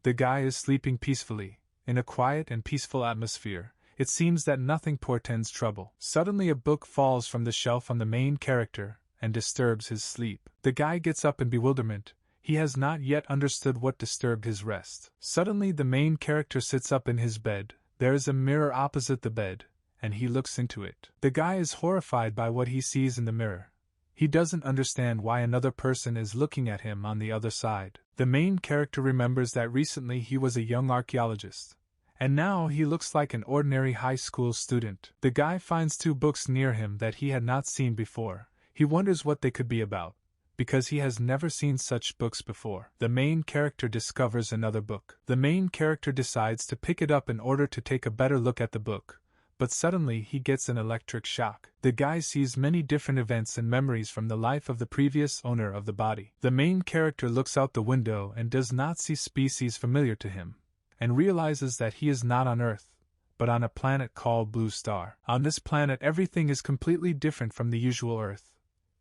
The guy is sleeping peacefully, in a quiet and peaceful atmosphere. It seems that nothing portends trouble. Suddenly a book falls from the shelf on the main character and disturbs his sleep. The guy gets up in bewilderment. He has not yet understood what disturbed his rest. Suddenly the main character sits up in his bed. There is a mirror opposite the bed, and he looks into it. The guy is horrified by what he sees in the mirror. He doesn't understand why another person is looking at him on the other side. The main character remembers that recently he was a young archaeologist, and now he looks like an ordinary high school student. The guy finds 2 books near him that he had not seen before. He wonders what they could be about, because he has never seen such books before. The main character discovers another book. The main character decides to pick it up in order to take a better look at the book, but suddenly he gets an electric shock. The guy sees many different events and memories from the life of the previous owner of the body. The main character looks out the window and does not see species familiar to him, and realizes that he is not on Earth, but on a planet called Blue Star. On this planet everything is completely different from the usual Earth.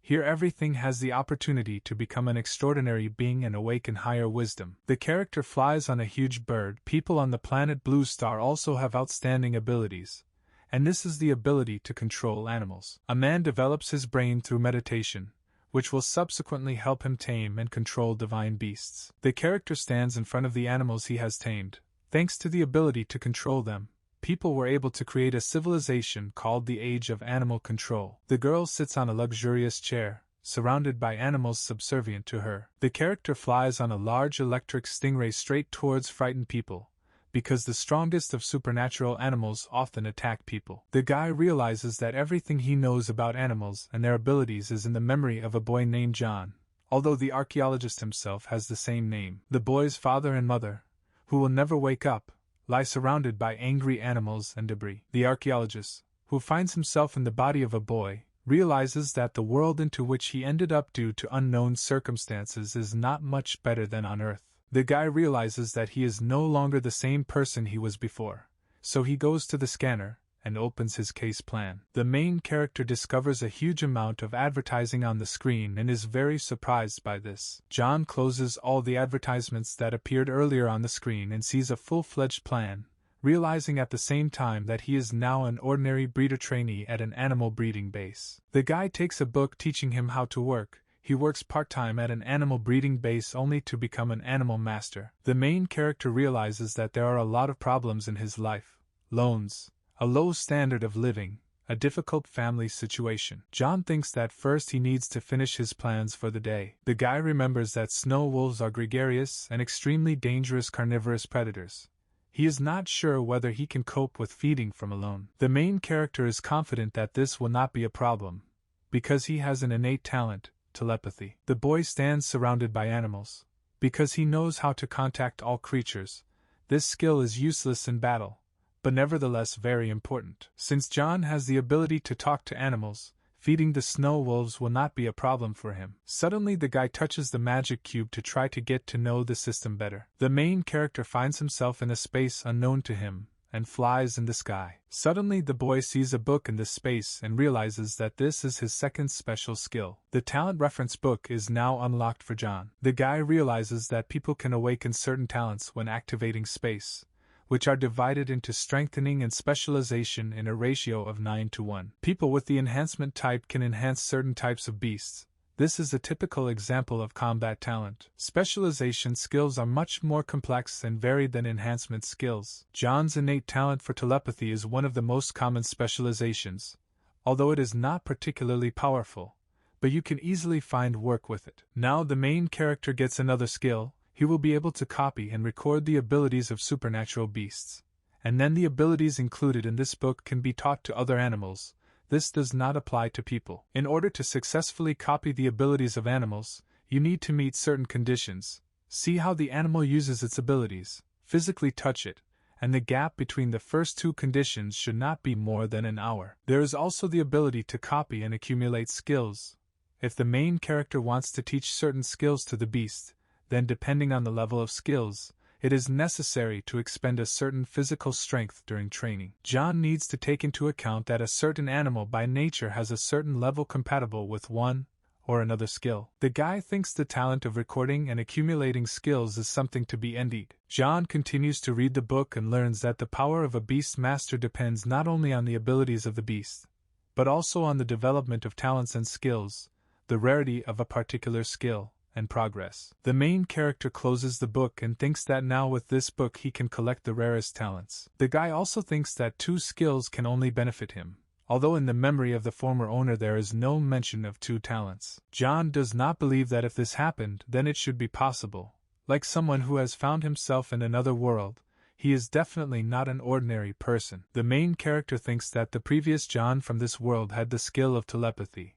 Here everything has the opportunity to become an extraordinary being and awaken higher wisdom. The character flies on a huge bird. People on the planet Blue Star also have outstanding abilities, and this is the ability to control animals. A man develops his brain through meditation, which will subsequently help him tame and control divine beasts. The character stands in front of the animals he has tamed. Thanks to the ability to control them, people were able to create a civilization called the Age of Animal Control. The girl sits on a luxurious chair, surrounded by animals subservient to her. The character flies on a large electric stingray straight towards frightened people, because the strongest of supernatural animals often attack people. The guy realizes that everything he knows about animals and their abilities is in the memory of a boy named John, although the archaeologist himself has the same name. The boy's father and mother, who will never wake up, lie surrounded by angry animals and debris. The archaeologist, who finds himself in the body of a boy, realizes that the world into which he ended up due to unknown circumstances is not much better than on Earth. The guy realizes that he is no longer the same person he was before, so he goes to the scanner and opens his case plan. The main character discovers a huge amount of advertising on the screen and is very surprised by this. John closes all the advertisements that appeared earlier on the screen and sees a full-fledged plan, realizing at the same time that he is now an ordinary breeder trainee at an animal breeding base. The guy takes a book teaching him how to work. He works part-time at an animal breeding base only to become an animal master. The main character realizes that there are a lot of problems in his life: loans, a low standard of living, a difficult family situation. John thinks that first he needs to finish his plans for the day. The guy remembers that snow wolves are gregarious and extremely dangerous carnivorous predators. He is not sure whether he can cope with feeding from alone. The main character is confident that this will not be a problem, because he has an innate talent, telepathy. The boy stands surrounded by animals, because he knows how to contact all creatures. This skill is useless in battle, but nevertheless very important. Since John has the ability to talk to animals, feeding the snow wolves will not be a problem for him. Suddenly the guy touches the magic cube to try to get to know the system better. The main character finds himself in a space unknown to him, and flies in the sky. Suddenly the boy sees a book in this space and realizes that this is his second special skill. The talent reference book is now unlocked for John. The guy realizes that people can awaken certain talents when activating space, which are divided into strengthening and specialization in a ratio of 9:1. People with the enhancement type can enhance certain types of beasts. This is a typical example of combat talent. Specialization skills are much more complex and varied than enhancement skills. John's innate talent for telepathy is one of the most common specializations, although it is not particularly powerful, but you can easily find work with it. Now the main character gets another skill. He will be able to copy and record the abilities of supernatural beasts, and then the abilities included in this book can be taught to other animals. This does not apply to people. In order to successfully copy the abilities of animals, you need to meet certain conditions: see how the animal uses its abilities, physically touch it, and the gap between the first two conditions should not be more than an hour. There is also the ability to copy and accumulate skills. If the main character wants to teach certain skills to the beast, then depending on the level of skills, it is necessary to expend a certain physical strength during training. John needs to take into account that a certain animal by nature has a certain level compatible with one or another skill. The guy thinks the talent of recording and accumulating skills is something to be envied. John continues to read the book and learns that the power of a beast master depends not only on the abilities of the beast, but also on the development of talents and skills, the rarity of a particular skill, and progress. The main character closes the book and thinks that now with this book he can collect the rarest talents. The guy also thinks that 2 skills can only benefit him, although in the memory of the former owner there is no mention of 2 talents. John does not believe that if this happened, then it should be possible. Like someone who has found himself in another world, he is definitely not an ordinary person. The main character thinks that the previous John from this world had the skill of telepathy,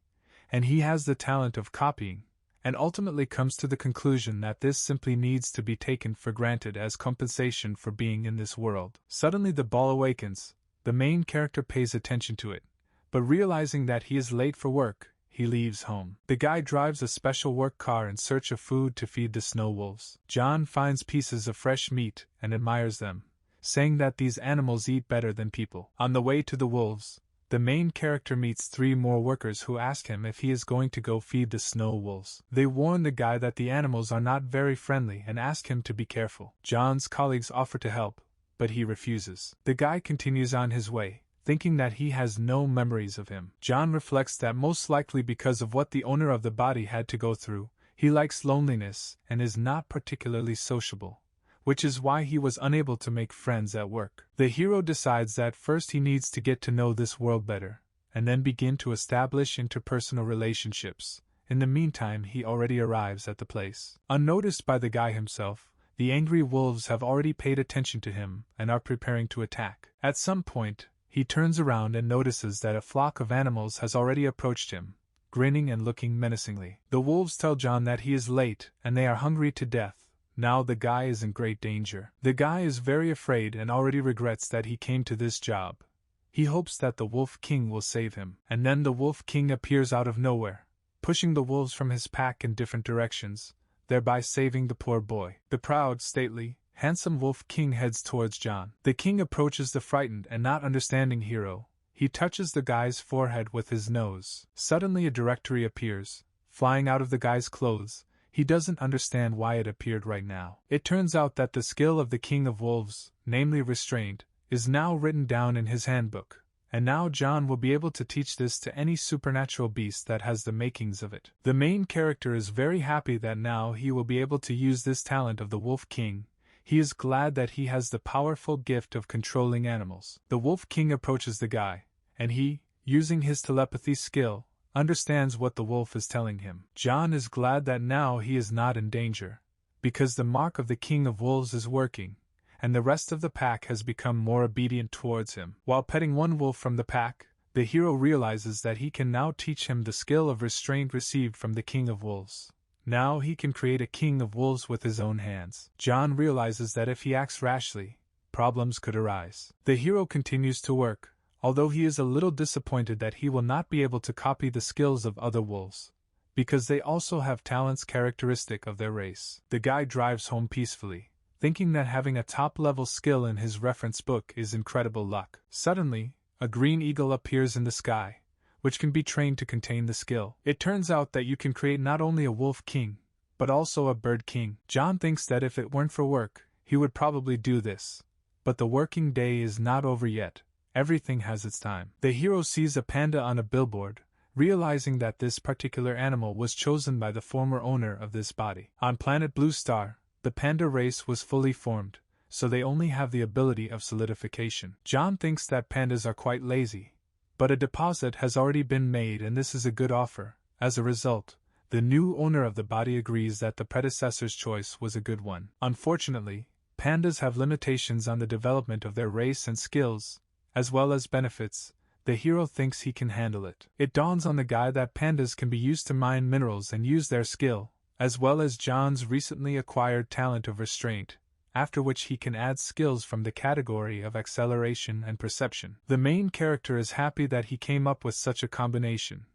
and he has the talent of copying, and ultimately comes to the conclusion that this simply needs to be taken for granted as compensation for being in this world. Suddenly the ball awakens. The main character pays attention to it, but realizing that he is late for work, he leaves home. The guy drives a special work car in search of food to feed the snow wolves. John finds pieces of fresh meat and admires them, saying that these animals eat better than people. On the way to the wolves, the main character meets 3 more workers who ask him if he is going to go feed the snow wolves. They warn the guy that the animals are not very friendly and ask him to be careful. John's colleagues offer to help, but he refuses. The guy continues on his way, thinking that he has no memories of him. John reflects that most likely because of what the owner of the body had to go through, he likes loneliness and is not particularly sociable, which is why he was unable to make friends at work. The hero decides that first he needs to get to know this world better, and then begin to establish interpersonal relationships. In the meantime, he already arrives at the place. Unnoticed by the guy himself, the angry wolves have already paid attention to him and are preparing to attack. At some point, he turns around and notices that a flock of animals has already approached him, grinning and looking menacingly. The wolves tell John that he is late and they are hungry to death. Now the guy is in great danger. The guy is very afraid and already regrets that he came to this job. He hopes that the Wolf King will save him. And then the Wolf King appears out of nowhere, pushing the wolves from his pack in different directions, thereby saving the poor boy. The proud, stately, handsome Wolf King heads towards John. The king approaches the frightened and not understanding hero. He touches the guy's forehead with his nose. Suddenly a directory appears, flying out of the guy's clothes. He doesn't understand why it appeared right now. It turns out that the skill of the King of Wolves, namely restraint, is now written down in his handbook, and now John will be able to teach this to any supernatural beast that has the makings of it. The main character is very happy that now he will be able to use this talent of the Wolf King. He is glad that he has the powerful gift of controlling animals. The Wolf King approaches the guy, and he, using his telepathy skill, understands what the wolf is telling him. John is glad that now he is not in danger, because the mark of the King of Wolves is working, and the rest of the pack has become more obedient towards him. While petting one wolf from the pack, the hero realizes that he can now teach him the skill of restraint received from the King of Wolves. Now he can create a King of Wolves with his own hands. John realizes that if he acts rashly, problems could arise. The hero continues to work, although he is a little disappointed that he will not be able to copy the skills of other wolves, because they also have talents characteristic of their race. The guy drives home peacefully, thinking that having a top-level skill in his reference book is incredible luck. Suddenly, a green eagle appears in the sky, which can be trained to contain the skill. It turns out that you can create not only a wolf king, but also a bird king. John thinks that if it weren't for work, he would probably do this. But the working day is not over yet. Everything has its time. The hero sees a panda on a billboard, realizing that this particular animal was chosen by the former owner of this body. On planet Blue Star, the panda race was fully formed, so they only have the ability of solidification. John thinks that pandas are quite lazy, but a deposit has already been made and this is a good offer. As a result, the new owner of the body agrees that the predecessor's choice was a good one. Unfortunately, pandas have limitations on the development of their race and skills, as well as benefits. The hero thinks he can handle it. It dawns on the guy that pandas can be used to mine minerals and use their skill, as well as John's recently acquired talent of restraint, after which he can add skills from the category of acceleration and perception. The main character is happy that he came up with such a combination.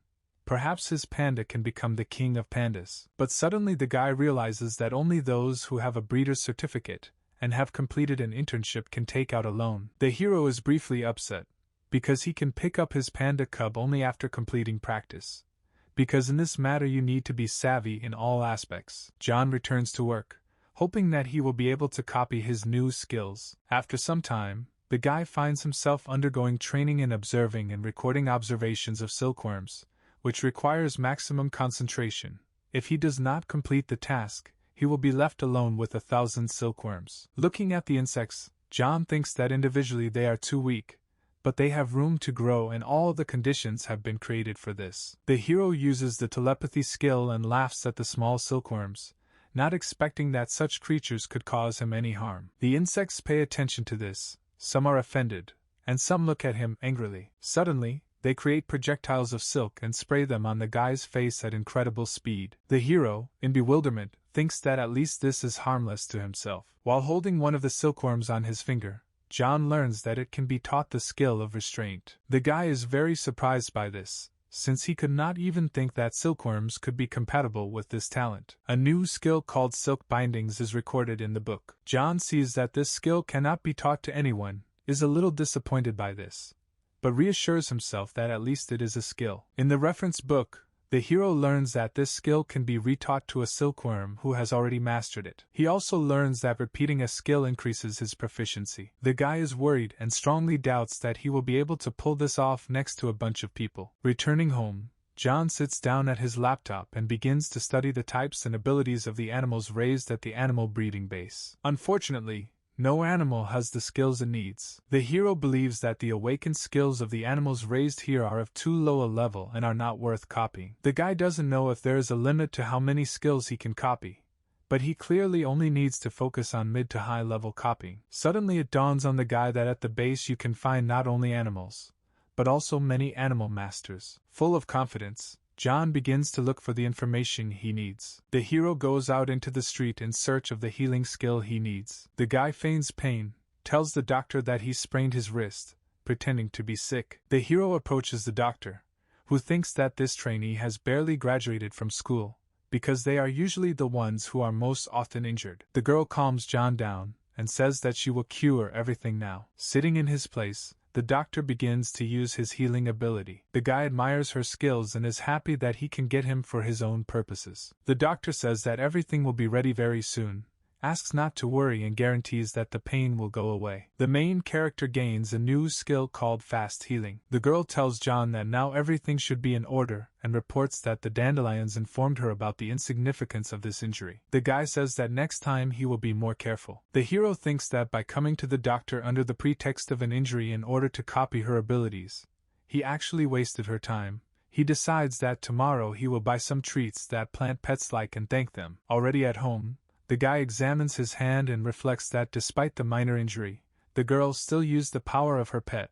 Perhaps his panda can become the king of pandas. But suddenly the guy realizes that only those who have a breeder's certificate and have completed an internship can take out a loan. The hero is briefly upset, because he can pick up his panda cub only after completing practice, because in this matter you need to be savvy in all aspects. John returns to work, hoping that he will be able to copy his new skills. After some time, the guy finds himself undergoing training in observing and recording observations of silkworms, which requires maximum concentration. If he does not complete the task, he will be left alone with 1,000 silkworms. Looking at the insects, John thinks that individually they are too weak, but they have room to grow and all the conditions have been created for this. The hero uses the telepathy skill and laughs at the small silkworms, not expecting that such creatures could cause him any harm. The insects pay attention to this, some are offended, and some look at him angrily. Suddenly, they create projectiles of silk and spray them on the guy's face at incredible speed. The hero, in bewilderment, thinks that at least this is harmless to himself. While holding one of the silkworms on his finger, John learns that it can be taught the skill of restraint. The guy is very surprised by this, since he could not even think that silkworms could be compatible with this talent. A new skill called silk bindings is recorded in the book. John sees that this skill cannot be taught to anyone, is a little disappointed by this, but reassures himself that at least it is a skill. In the reference book, the hero learns that this skill can be retaught to a silkworm who has already mastered it. He also learns that repeating a skill increases his proficiency. The guy is worried and strongly doubts that he will be able to pull this off next to a bunch of people. Returning home, John sits down at his laptop and begins to study the types and abilities of the animals raised at the animal breeding base. Unfortunately, no animal has the skills it needs. The hero believes that the awakened skills of the animals raised here are of too low a level and are not worth copying. The guy doesn't know if there is a limit to how many skills he can copy, but he clearly only needs to focus on mid to high level copying. Suddenly it dawns on the guy that at the base you can find not only animals, but also many animal masters. Full of confidence, John begins to look for the information he needs. The hero goes out into the street in search of the healing skill he needs. The guy feigns pain, tells the doctor that he sprained his wrist, pretending to be sick. The hero approaches the doctor, who thinks that this trainee has barely graduated from school, because they are usually the ones who are most often injured. The girl calms John down and says that she will cure everything now. Sitting in his place, the doctor begins to use his healing ability. The guy admires her skills and is happy that he can get him for his own purposes. The doctor says that everything will be ready very soon, asks not to worry and guarantees that the pain will go away. The main character gains a new skill called fast healing. The girl tells John that now everything should be in order and reports that the dandelions informed her about the insignificance of this injury. The guy says that next time he will be more careful. The hero thinks that by coming to the doctor under the pretext of an injury in order to copy her abilities, he actually wasted her time. He decides that tomorrow he will buy some treats that plant pets like and thank them. Already at home, the guy examines his hand and reflects that despite the minor injury, the girl still used the power of her pet,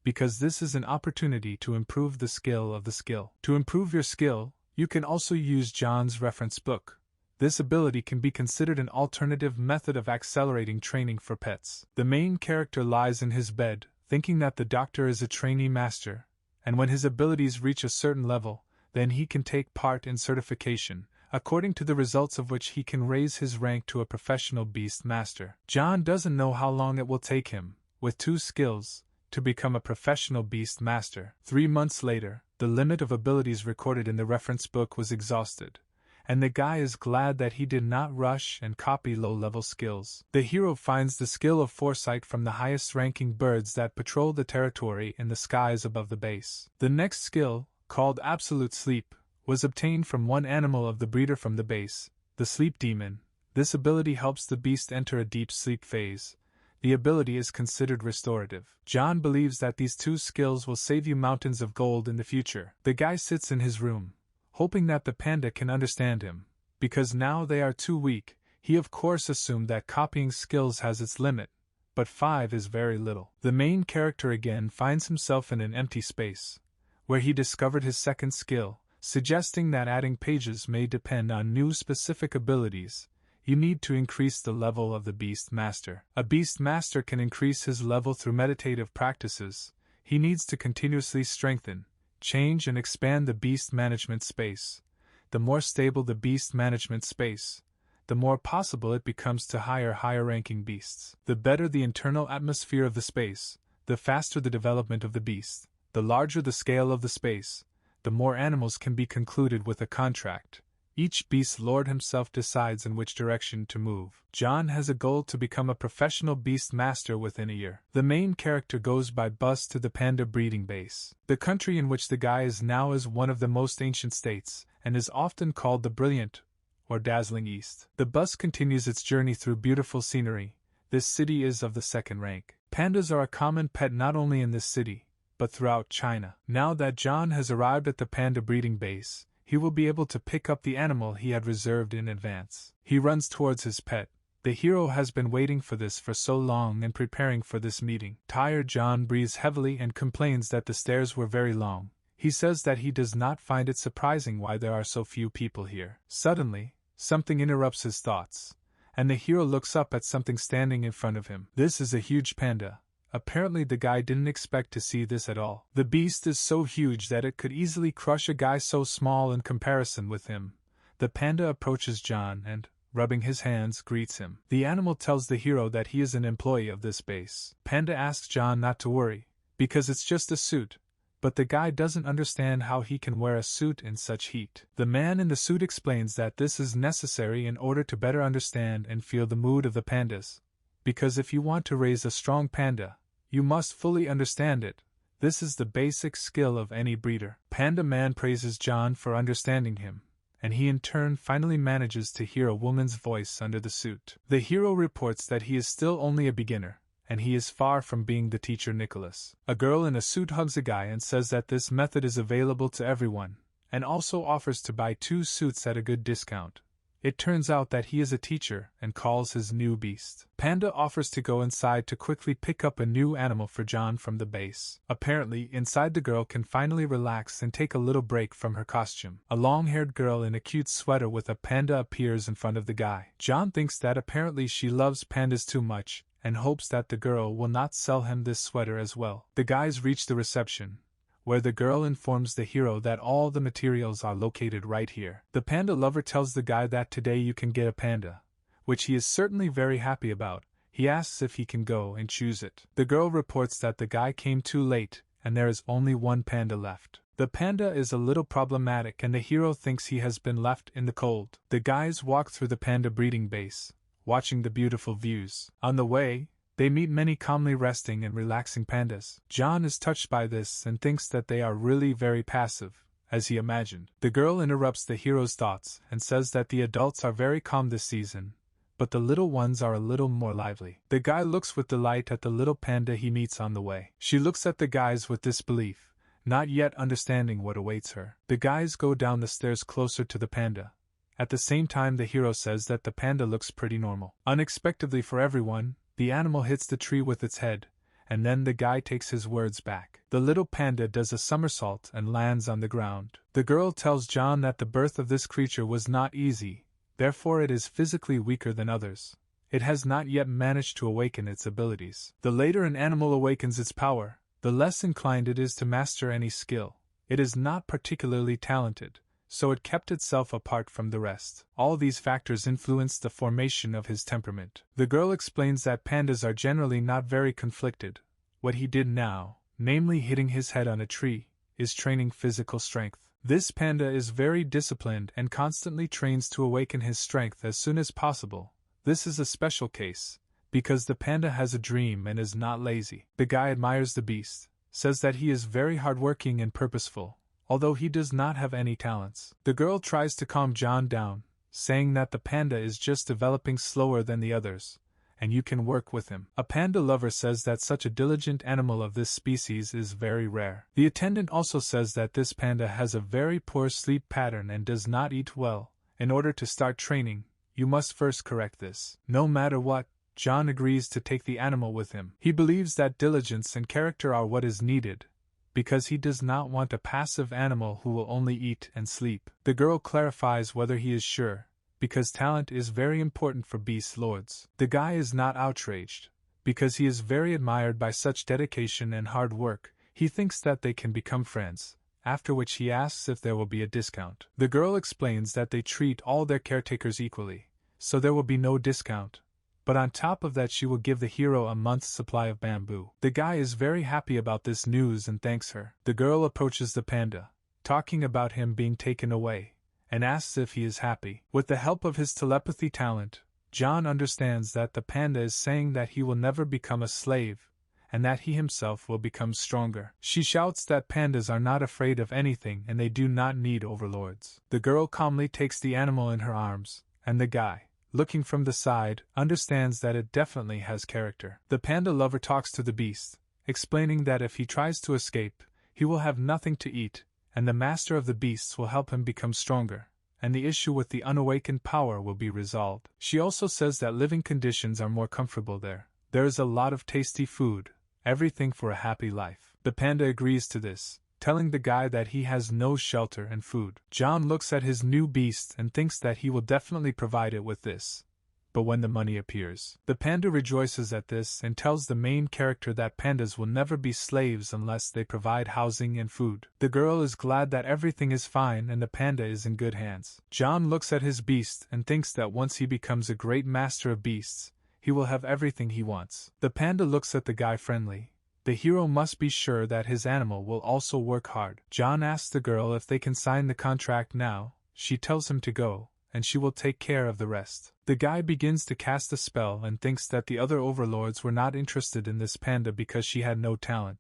because this is an opportunity to improve the skill of the skill. To improve your skill, you can also use John's reference book. This ability can be considered an alternative method of accelerating training for pets. The main character lies in his bed, thinking that the doctor is a trainee master, and when his abilities reach a certain level, then he can take part in certification, according to the results of which he can raise his rank to a professional beast master. John doesn't know how long it will take him, with 2 skills, to become a professional beast master. 3 months later, the limit of abilities recorded in the reference book was exhausted, and the guy is glad that he did not rush and copy low-level skills. The hero finds the skill of foresight from the highest-ranking birds that patrol the territory in the skies above the base. The next skill, called absolute sleep, was obtained from one animal of the breeder from the base, the sleep demon. This ability helps the beast enter a deep sleep phase. The ability is considered restorative. John believes that these 2 skills will save you mountains of gold in the future. The guy sits in his room, hoping that the panda can understand him. Because now they are too weak, he of course assumed that copying skills has its limit, but 5 is very little. The main character again finds himself in an empty space, where he discovered his second skill, suggesting that adding pages may depend on new specific abilities. You need to increase the level of the beast master. A beast master can increase his level through meditative practices. He needs to continuously strengthen, change and expand the beast management space. The more stable the beast management space, the more possible it becomes to hire higher-ranking beasts. The better the internal atmosphere of the space, the faster the development of the beast. The larger the scale of the space, the more animals can be concluded with a contract. Each beast lord himself decides in which direction to move. John has a goal to become a professional beast master within a year. The main character goes by bus to the panda breeding base. The country in which the guy is now is one of the most ancient states, and is often called the brilliant or dazzling East. The bus continues its journey through beautiful scenery. This city is of the second rank. Pandas are a common pet not only in this city, but throughout China. Now that John has arrived at the panda breeding base, he will be able to pick up the animal he had reserved in advance. He runs towards his pet. The hero has been waiting for this for so long and preparing for this meeting. Tired John breathes heavily and complains that the stairs were very long. He says that he does not find it surprising why there are so few people here. Suddenly, something interrupts his thoughts, and the hero looks up at something standing in front of him. This is a huge panda. Apparently the guy didn't expect to see this at all. The beast is so huge that it could easily crush a guy so small in comparison with him. The panda approaches John and, rubbing his hands, greets him. The animal tells the hero that he is an employee of this base. Panda asks John not to worry, because it's just a suit, but the guy doesn't understand how he can wear a suit in such heat. The man in the suit explains that this is necessary in order to better understand and feel the mood of the pandas, because if you want to raise a strong panda, you must fully understand it. This is the basic skill of any breeder. Panda Man praises John for understanding him, and he in turn finally manages to hear a woman's voice under the suit. The hero reports that he is still only a beginner, and he is far from being the teacher Nicholas. A girl in a suit hugs a guy and says that this method is available to everyone, and also offers to buy 2 suits at a good discount. It turns out that he is a teacher and calls his new beast. Panda offers to go inside to quickly pick up a new animal for John from the base. Apparently, inside the girl can finally relax and take a little break from her costume. A long-haired girl in a cute sweater with a panda appears in front of the guy. John thinks that apparently she loves pandas too much, and hopes that the girl will not sell him this sweater as well. The guys reach the reception, where the girl informs the hero that all the materials are located right here. The panda lover tells the guy that today you can get a panda, which he is certainly very happy about. He asks if he can go and choose it. The girl reports that the guy came too late, and there is only one panda left. The panda is a little problematic and the hero thinks he has been left in the cold. The guys walk through the panda breeding base, watching the beautiful views. On the way, they meet many calmly resting and relaxing pandas. John is touched by this and thinks that they are really very passive, as he imagined. The girl interrupts the hero's thoughts and says that the adults are very calm this season, but the little ones are a little more lively. The guy looks with delight at the little panda he meets on the way. She looks at the guys with disbelief, not yet understanding what awaits her. The guys go down the stairs closer to the panda. At the same time, the hero says that the panda looks pretty normal. Unexpectedly for everyone, the animal hits the tree with its head, and then the guy takes his words back. The little panda does a somersault and lands on the ground. The girl tells John that the birth of this creature was not easy, therefore it is physically weaker than others. It has not yet managed to awaken its abilities. The later an animal awakens its power, the less inclined it is to master any skill. It is not particularly talented, so it kept itself apart from the rest. All these factors influenced the formation of his temperament. The girl explains that pandas are generally not very conflicted. What he did now, namely hitting his head on a tree, is training physical strength. This panda is very disciplined and constantly trains to awaken his strength as soon as possible. This is a special case, because the panda has a dream and is not lazy. The guy admires the beast, says that he is very hardworking and purposeful, although he does not have any talents. The girl tries to calm John down, saying that the panda is just developing slower than the others, and you can work with him. A panda lover says that such a diligent animal of this species is very rare. The attendant also says that this panda has a very poor sleep pattern and does not eat well. In order to start training, you must first correct this. No matter what, John agrees to take the animal with him. He believes that diligence and character are what is needed, because he does not want a passive animal who will only eat and sleep. The girl clarifies whether he is sure, because talent is very important for beast lords. The guy is not outraged, because he is very admired by such dedication and hard work. He thinks that they can become friends, after which he asks if there will be a discount. The girl explains that they treat all their caretakers equally, so there will be no discount. But on top of that she will give the hero a month's supply of bamboo. The guy is very happy about this news and thanks her. The girl approaches the panda, talking about him being taken away, and asks if he is happy. With the help of his telepathy talent, John understands that the panda is saying that he will never become a slave, and that he himself will become stronger. She shouts that pandas are not afraid of anything and they do not need overlords. The girl calmly takes the animal in her arms, and the guy, looking from the side, understands that it definitely has character. The panda lover talks to the beast, explaining that if he tries to escape, he will have nothing to eat, and the master of the beasts will help him become stronger, and the issue with the unawakened power will be resolved. She also says that living conditions are more comfortable there. There is a lot of tasty food, everything for a happy life. The panda agrees to this, telling the guy that he has no shelter and food. John looks at his new beast and thinks that he will definitely provide it with this. But when the money appears, the panda rejoices at this and tells the main character that pandas will never be slaves unless they provide housing and food. The girl is glad that everything is fine and the panda is in good hands. John looks at his beast and thinks that once he becomes a great master of beasts, he will have everything he wants. The panda looks at the guy friendly. The hero must be sure that his animal will also work hard. John asks the girl if they can sign the contract now. She tells him to go, and she will take care of the rest. The guy begins to cast a spell and thinks that the other overlords were not interested in this panda because she had no talent,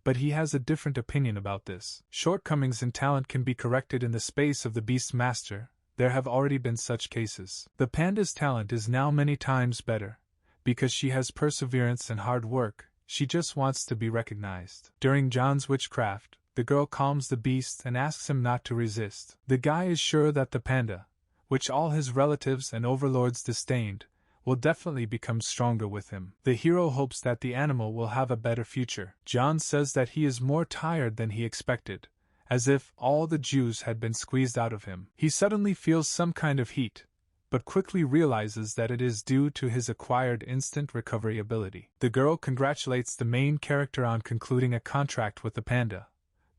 but he has a different opinion about this. Shortcomings in talent can be corrected in the space of the beast master. There have already been such cases. The panda's talent is now many times better, because she has perseverance and hard work. She just wants to be recognized. During John's witchcraft, the girl calms the beast and asks him not to resist. The guy is sure that the panda, which all his relatives and overlords disdained, will definitely become stronger with him. The hero hopes that the animal will have a better future. John says that he is more tired than he expected, as if all the juice had been squeezed out of him. He suddenly feels some kind of heat, but quickly realizes that it is due to his acquired instant recovery ability. The girl congratulates the main character on concluding a contract with the panda,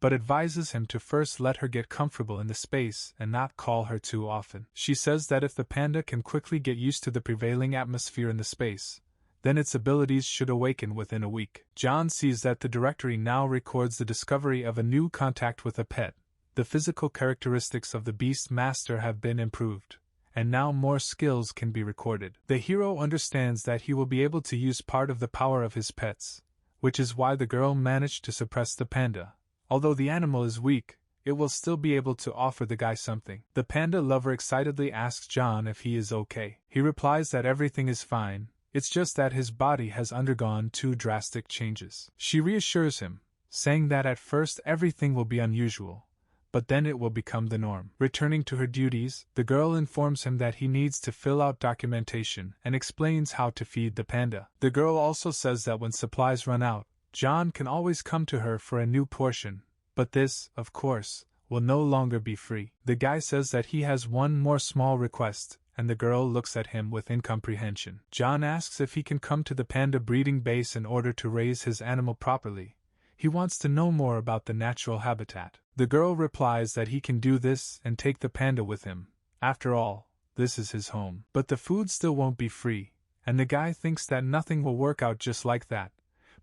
but advises him to first let her get comfortable in the space and not call her too often. She says that if the panda can quickly get used to the prevailing atmosphere in the space, then its abilities should awaken within a week. John sees that the directory now records the discovery of a new contact with a pet. The physical characteristics of the beast master have been improved, and now more skills can be recorded. The hero understands that he will be able to use part of the power of his pets, which is why the girl managed to suppress the panda. Although the animal is weak, it will still be able to offer the guy something. The panda lover excitedly asks John if he is okay. He replies that everything is fine, it's just that his body has undergone 2 drastic changes. She reassures him, saying that at first everything will be unusual, but then it will become the norm. Returning to her duties, the girl informs him that he needs to fill out documentation and explains how to feed the panda. The girl also says that when supplies run out, John can always come to her for a new portion, but this, of course, will no longer be free. The guy says that he has one more small request, and the girl looks at him with incomprehension. John asks if he can come to the panda breeding base in order to raise his animal properly. He wants to know more about the natural habitat. The girl replies that he can do this and take the panda with him. After all, this is his home. But the food still won't be free, and the guy thinks that nothing will work out just like that,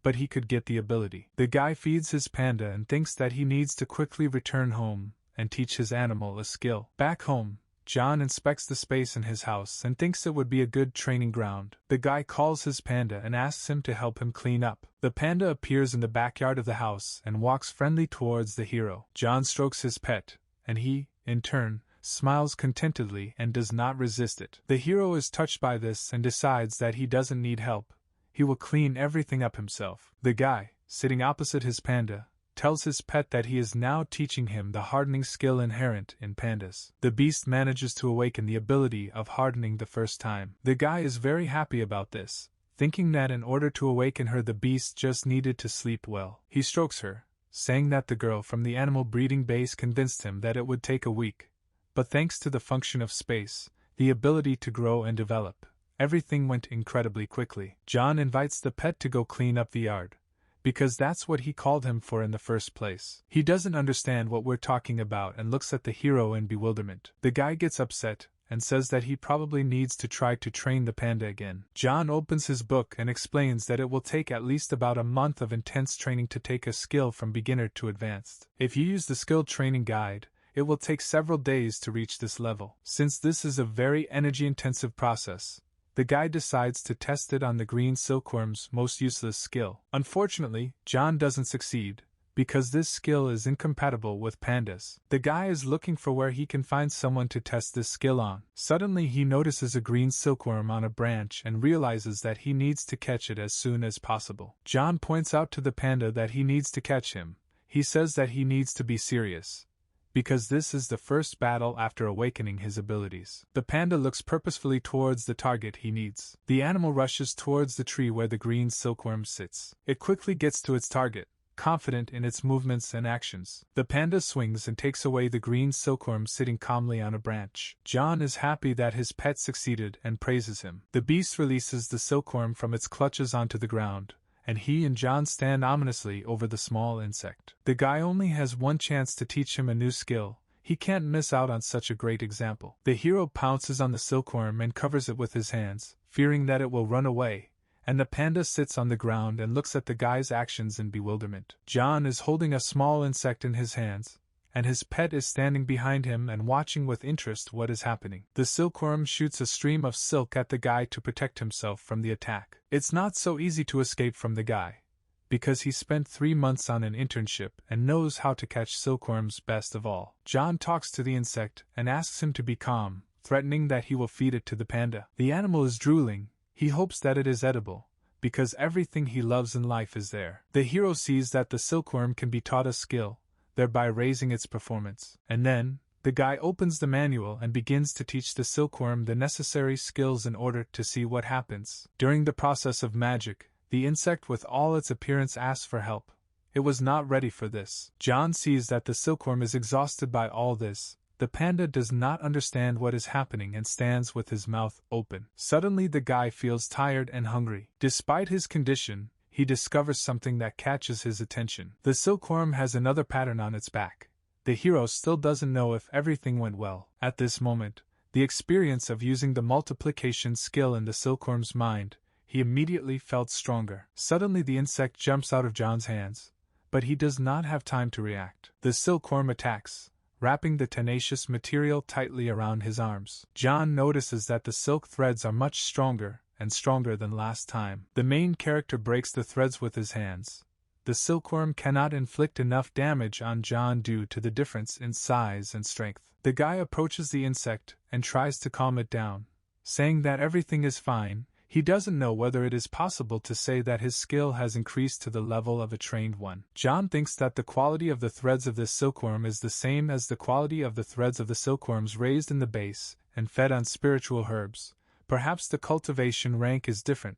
but he could get the ability. The guy feeds his panda and thinks that he needs to quickly return home and teach his animal a skill. Back home, John inspects the space in his house and thinks it would be a good training ground. The guy calls his panda and asks him to help him clean up. The panda appears in the backyard of the house and walks friendly towards the hero. John strokes his pet, and he, in turn, smiles contentedly and does not resist it. The hero is touched by this and decides that he doesn't need help. He will clean everything up himself. The guy, sitting opposite his panda, tells his pet that he is now teaching him the hardening skill inherent in pandas. The beast manages to awaken the ability of hardening the first time. The guy is very happy about this, thinking that in order to awaken her the beast just needed to sleep well. He strokes her, saying that the girl from the animal breeding base convinced him that it would take a week, but thanks to the function of space, the ability to grow and develop, everything went incredibly quickly. John invites the pet to go clean up the yard, because that's what he called him for in the first place. He doesn't understand what we're talking about and looks at the hero in bewilderment. The guy gets upset and says that he probably needs to try to train the panda again. John opens his book and explains that it will take at least about a month of intense training to take a skill from beginner to advanced. If you use the skill training guide, it will take several days to reach this level. Since this is a very energy-intensive process, the guy decides to test it on the green silkworm's most useless skill. Unfortunately, John doesn't succeed, because this skill is incompatible with pandas. The guy is looking for where he can find someone to test this skill on. Suddenly he notices a green silkworm on a branch and realizes that he needs to catch it as soon as possible. John points out to the panda that he needs to catch him. He says that he needs to be serious, because this is the first battle after awakening his abilities. The panda looks purposefully towards the target he needs. The animal rushes towards the tree where the green silkworm sits. It quickly gets to its target, confident in its movements and actions. The panda swings and takes away the green silkworm sitting calmly on a branch. John is happy that his pet succeeded and praises him. The beast releases the silkworm from its clutches onto the ground, and he and John stand ominously over the small insect. The guy only has one chance to teach him a new skill. He can't miss out on such a great example. The hero pounces on the silkworm and covers it with his hands, fearing that it will run away, and the panda sits on the ground and looks at the guy's actions in bewilderment. John is holding a small insect in his hands, and his pet is standing behind him and watching with interest what is happening. The silkworm shoots a stream of silk at the guy to protect himself from the attack. It's not so easy to escape from the guy, because he spent 3 months on an internship and knows how to catch silkworms best of all. John talks to the insect and asks him to be calm, threatening that he will feed it to the panda. The animal is drooling. He hopes that it is edible, because everything he loves in life is there. The hero sees that the silkworm can be taught a skill, thereby raising its performance. And then, the guy opens the manual and begins to teach the silkworm the necessary skills in order to see what happens. During the process of magic, the insect with all its appearance asks for help. It was not ready for this. John sees that the silkworm is exhausted by all this. The panda does not understand what is happening and stands with his mouth open. Suddenly the guy feels tired and hungry. Despite his condition, he discovers something that catches his attention. The silkworm has another pattern on its back. The hero still doesn't know if everything went well. At this moment, the experience of using the multiplication skill in the silkworm's mind, he immediately felt stronger. Suddenly the insect jumps out of John's hands, but he does not have time to react. The silkworm attacks, wrapping the tenacious material tightly around his arms. John notices that the silk threads are much stronger and stronger than last time. The main character breaks the threads with his hands. The silkworm cannot inflict enough damage on John due to the difference in size and strength. The guy approaches the insect and tries to calm it down, saying that everything is fine. He doesn't know whether it is possible to say that his skill has increased to the level of a trained one. John thinks that the quality of the threads of this silkworm is the same as the quality of the threads of the silkworms raised in the base and fed on spiritual herbs. Perhaps the cultivation rank is different,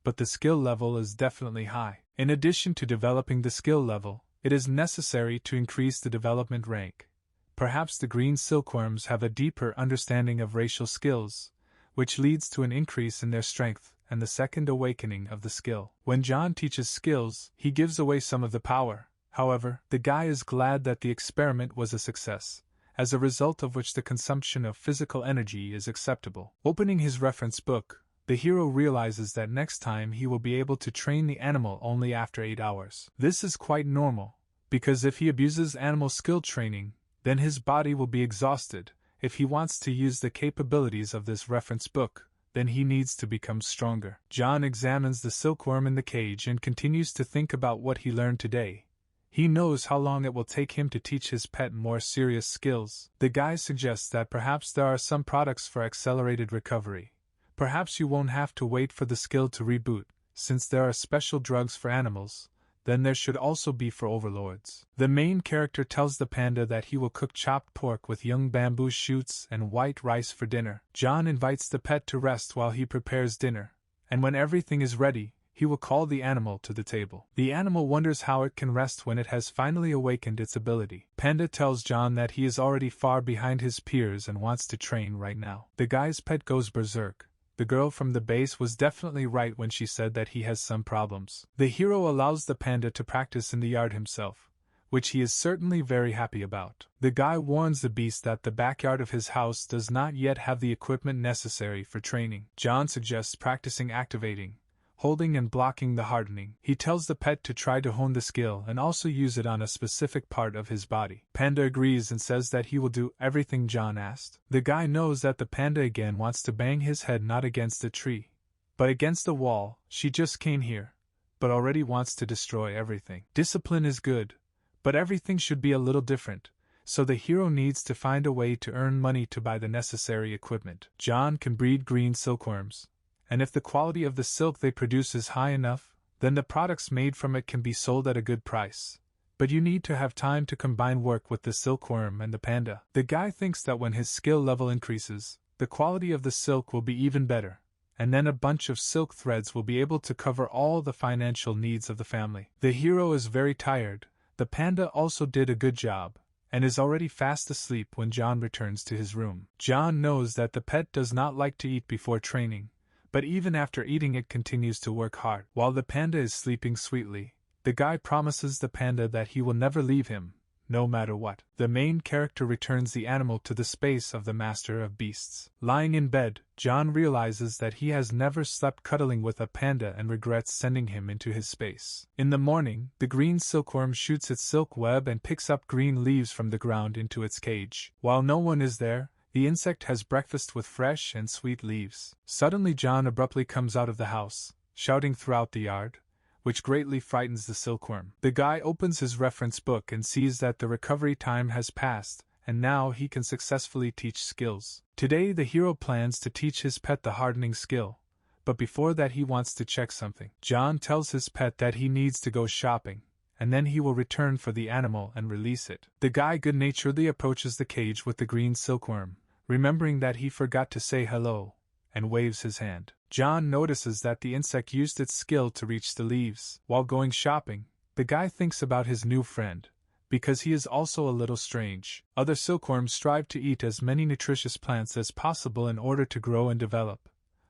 but the skill level is definitely high. In addition to developing the skill level, it is necessary to increase the development rank. Perhaps the green silkworms have a deeper understanding of racial skills, which leads to an increase in their strength and the second awakening of the skill. When John teaches skills, he gives away some of the power. However, the guy is glad that the experiment was a success, as a result of which the consumption of physical energy is acceptable. Opening his reference book, the hero realizes that next time he will be able to train the animal only after 8 hours. This is quite normal, because if he abuses animal skill training, then his body will be exhausted. If he wants to use the capabilities of this reference book, then he needs to become stronger. John examines the silkworm in the cage and continues to think about what he learned today. He knows how long it will take him to teach his pet more serious skills. The guy suggests that perhaps there are some products for accelerated recovery. Perhaps you won't have to wait for the skill to reboot, since there are special drugs for animals. Then there should also be for overlords. The main character tells the panda that he will cook chopped pork with young bamboo shoots and white rice for dinner. John invites the pet to rest while he prepares dinner, and when everything is ready, he will call the animal to the table. The animal wonders how it can rest when it has finally awakened its ability. Panda tells John that he is already far behind his peers and wants to train right now. The guy's pet goes berserk. The girl from the base was definitely right when she said that he has some problems. The hero allows the panda to practice in the yard himself, which he is certainly very happy about. The guy warns the beast that the backyard of his house does not yet have the equipment necessary for training. John suggests practicing activating, holding and blocking the hardening. He tells the pet to try to hone the skill and also use it on a specific part of his body. Panda agrees and says that he will do everything John asked. The guy knows that the panda again wants to bang his head not against a tree, but against a wall. She just came here, but already wants to destroy everything. Discipline is good, but everything should be a little different, so the hero needs to find a way to earn money to buy the necessary equipment. John can breed green silkworms, and if the quality of the silk they produce is high enough, then the products made from it can be sold at a good price. But you need to have time to combine work with the silkworm and the panda. The guy thinks that when his skill level increases, the quality of the silk will be even better, and then a bunch of silk threads will be able to cover all the financial needs of the family. The hero is very tired. The panda also did a good job, and is already fast asleep when John returns to his room. John knows that the pet does not like to eat before training, but even after eating it continues to work hard. While the panda is sleeping sweetly, the guy promises the panda that he will never leave him, no matter what. The main character returns the animal to the space of the master of beasts. Lying in bed, John realizes that he has never slept cuddling with a panda and regrets sending him into his space. In the morning, the green silkworm shoots its silk web and picks up green leaves from the ground into its cage. While no one is there, the insect has breakfast with fresh and sweet leaves. Suddenly John abruptly comes out of the house, shouting throughout the yard, which greatly frightens the silkworm. The guy opens his reference book and sees that the recovery time has passed, and now he can successfully teach skills. Today the hero plans to teach his pet the hardening skill, but before that he wants to check something. John tells his pet that he needs to go shopping, and then he will return for the animal and release it. The guy good-naturedly approaches the cage with the green silkworm, remembering that he forgot to say hello, and waves his hand. John notices that the insect used its skill to reach the leaves. While going shopping, the guy thinks about his new friend, because he is also a little strange. Other silkworms strive to eat as many nutritious plants as possible in order to grow and develop,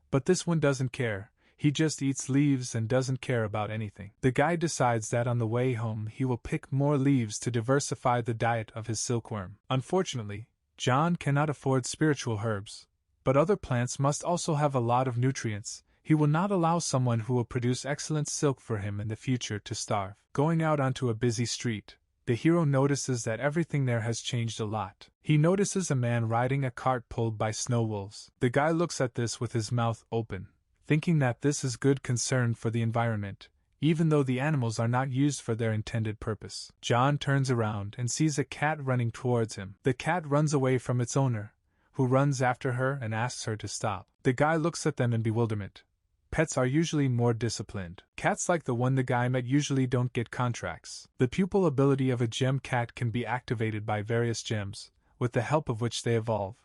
but this one doesn't care. He just eats leaves and doesn't care about anything. The guy decides that on the way home he will pick more leaves to diversify the diet of his silkworm. Unfortunately, John cannot afford spiritual herbs, but other plants must also have a lot of nutrients. He will not allow someone who will produce excellent silk for him in the future to starve. Going out onto a busy street, the hero notices that everything there has changed a lot. He notices a man riding a cart pulled by snow wolves. The guy looks at this with his mouth open, thinking that this is good concern for the environment, even though the animals are not used for their intended purpose. John turns around and sees a cat running towards him. The cat runs away from its owner, who runs after her and asks her to stop. The guy looks at them in bewilderment. Pets are usually more disciplined. Cats like the one the guy met usually don't get contracts. The pupil ability of a gem cat can be activated by various gems, with the help of which they evolve.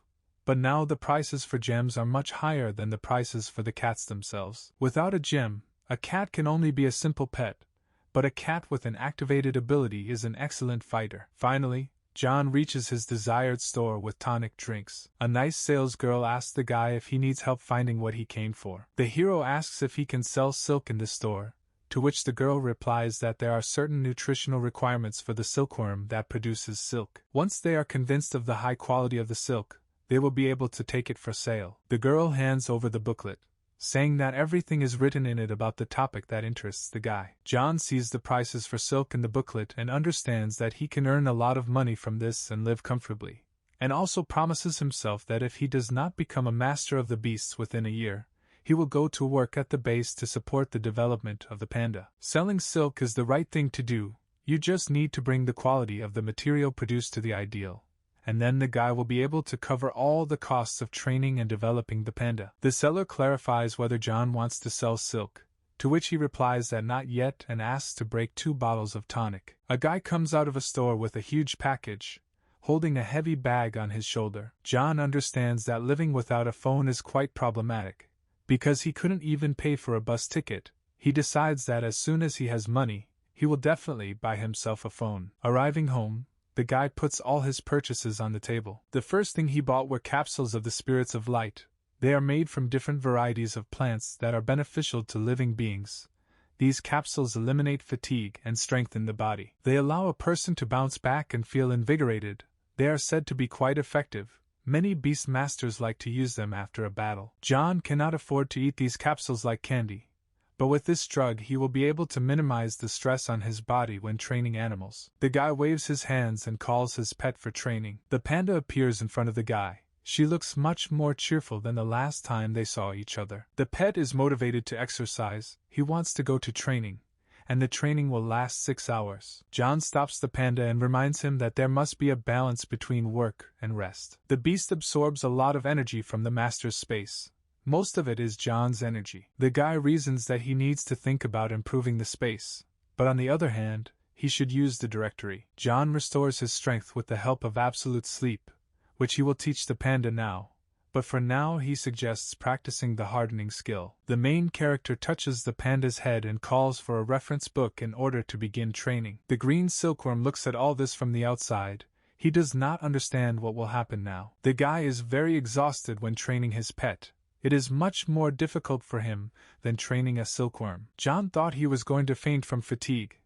But now the prices for gems are much higher than the prices for the cats themselves. Without a gem, a cat can only be a simple pet, but a cat with an activated ability is an excellent fighter. Finally, John reaches his desired store with tonic drinks. A nice salesgirl asks the guy if he needs help finding what he came for. The hero asks if he can sell silk in the store, to which the girl replies that there are certain nutritional requirements for the silkworm that produces silk. Once they are convinced of the high quality of the silk, they will be able to take it for sale. The girl hands over the booklet, saying that everything is written in it about the topic that interests the guy. John sees the prices for silk in the booklet and understands that he can earn a lot of money from this and live comfortably, and also promises himself that if he does not become a master of the beasts within a year, he will go to work at the base to support the development of the panda. Selling silk is the right thing to do. You just need to bring the quality of the material produced to the ideal, and then the guy will be able to cover all the costs of training and developing the panda. The seller clarifies whether John wants to sell silk, to which he replies that not yet and asks to break 2 bottles of tonic. A guy comes out of a store with a huge package, holding a heavy bag on his shoulder. John understands that living without a phone is quite problematic, because he couldn't even pay for a bus ticket. He decides that as soon as he has money, he will definitely buy himself a phone. Arriving home, the guy puts all his purchases on the table. The first thing he bought were capsules of the spirits of light. They are made from different varieties of plants that are beneficial to living beings. These capsules eliminate fatigue and strengthen the body. They allow a person to bounce back and feel invigorated. They are said to be quite effective. Many beast masters like to use them after a battle. John cannot afford to eat these capsules like candy, but with this drug he will be able to minimize the stress on his body when training animals. The guy waves his hands and calls his pet for training. The panda appears in front of the guy. She looks much more cheerful than the last time they saw each other. The pet is motivated to exercise. He wants to go to training, and the training will last 6 hours. John stops the panda and reminds him that there must be a balance between work and rest. The beast absorbs a lot of energy from the master's space. Most of it is John's energy. The guy reasons that he needs to think about improving the space, but on the other hand, he should use the directory. John restores his strength with the help of absolute sleep, which he will teach the panda now, but for now he suggests practicing the hardening skill. The main character touches the panda's head and calls for a reference book in order to begin training. The green silkworm looks at all this from the outside. He does not understand what will happen now. The guy is very exhausted when training his pet. It is much more difficult for him than training a silkworm. John thought he was going to faint from fatigue,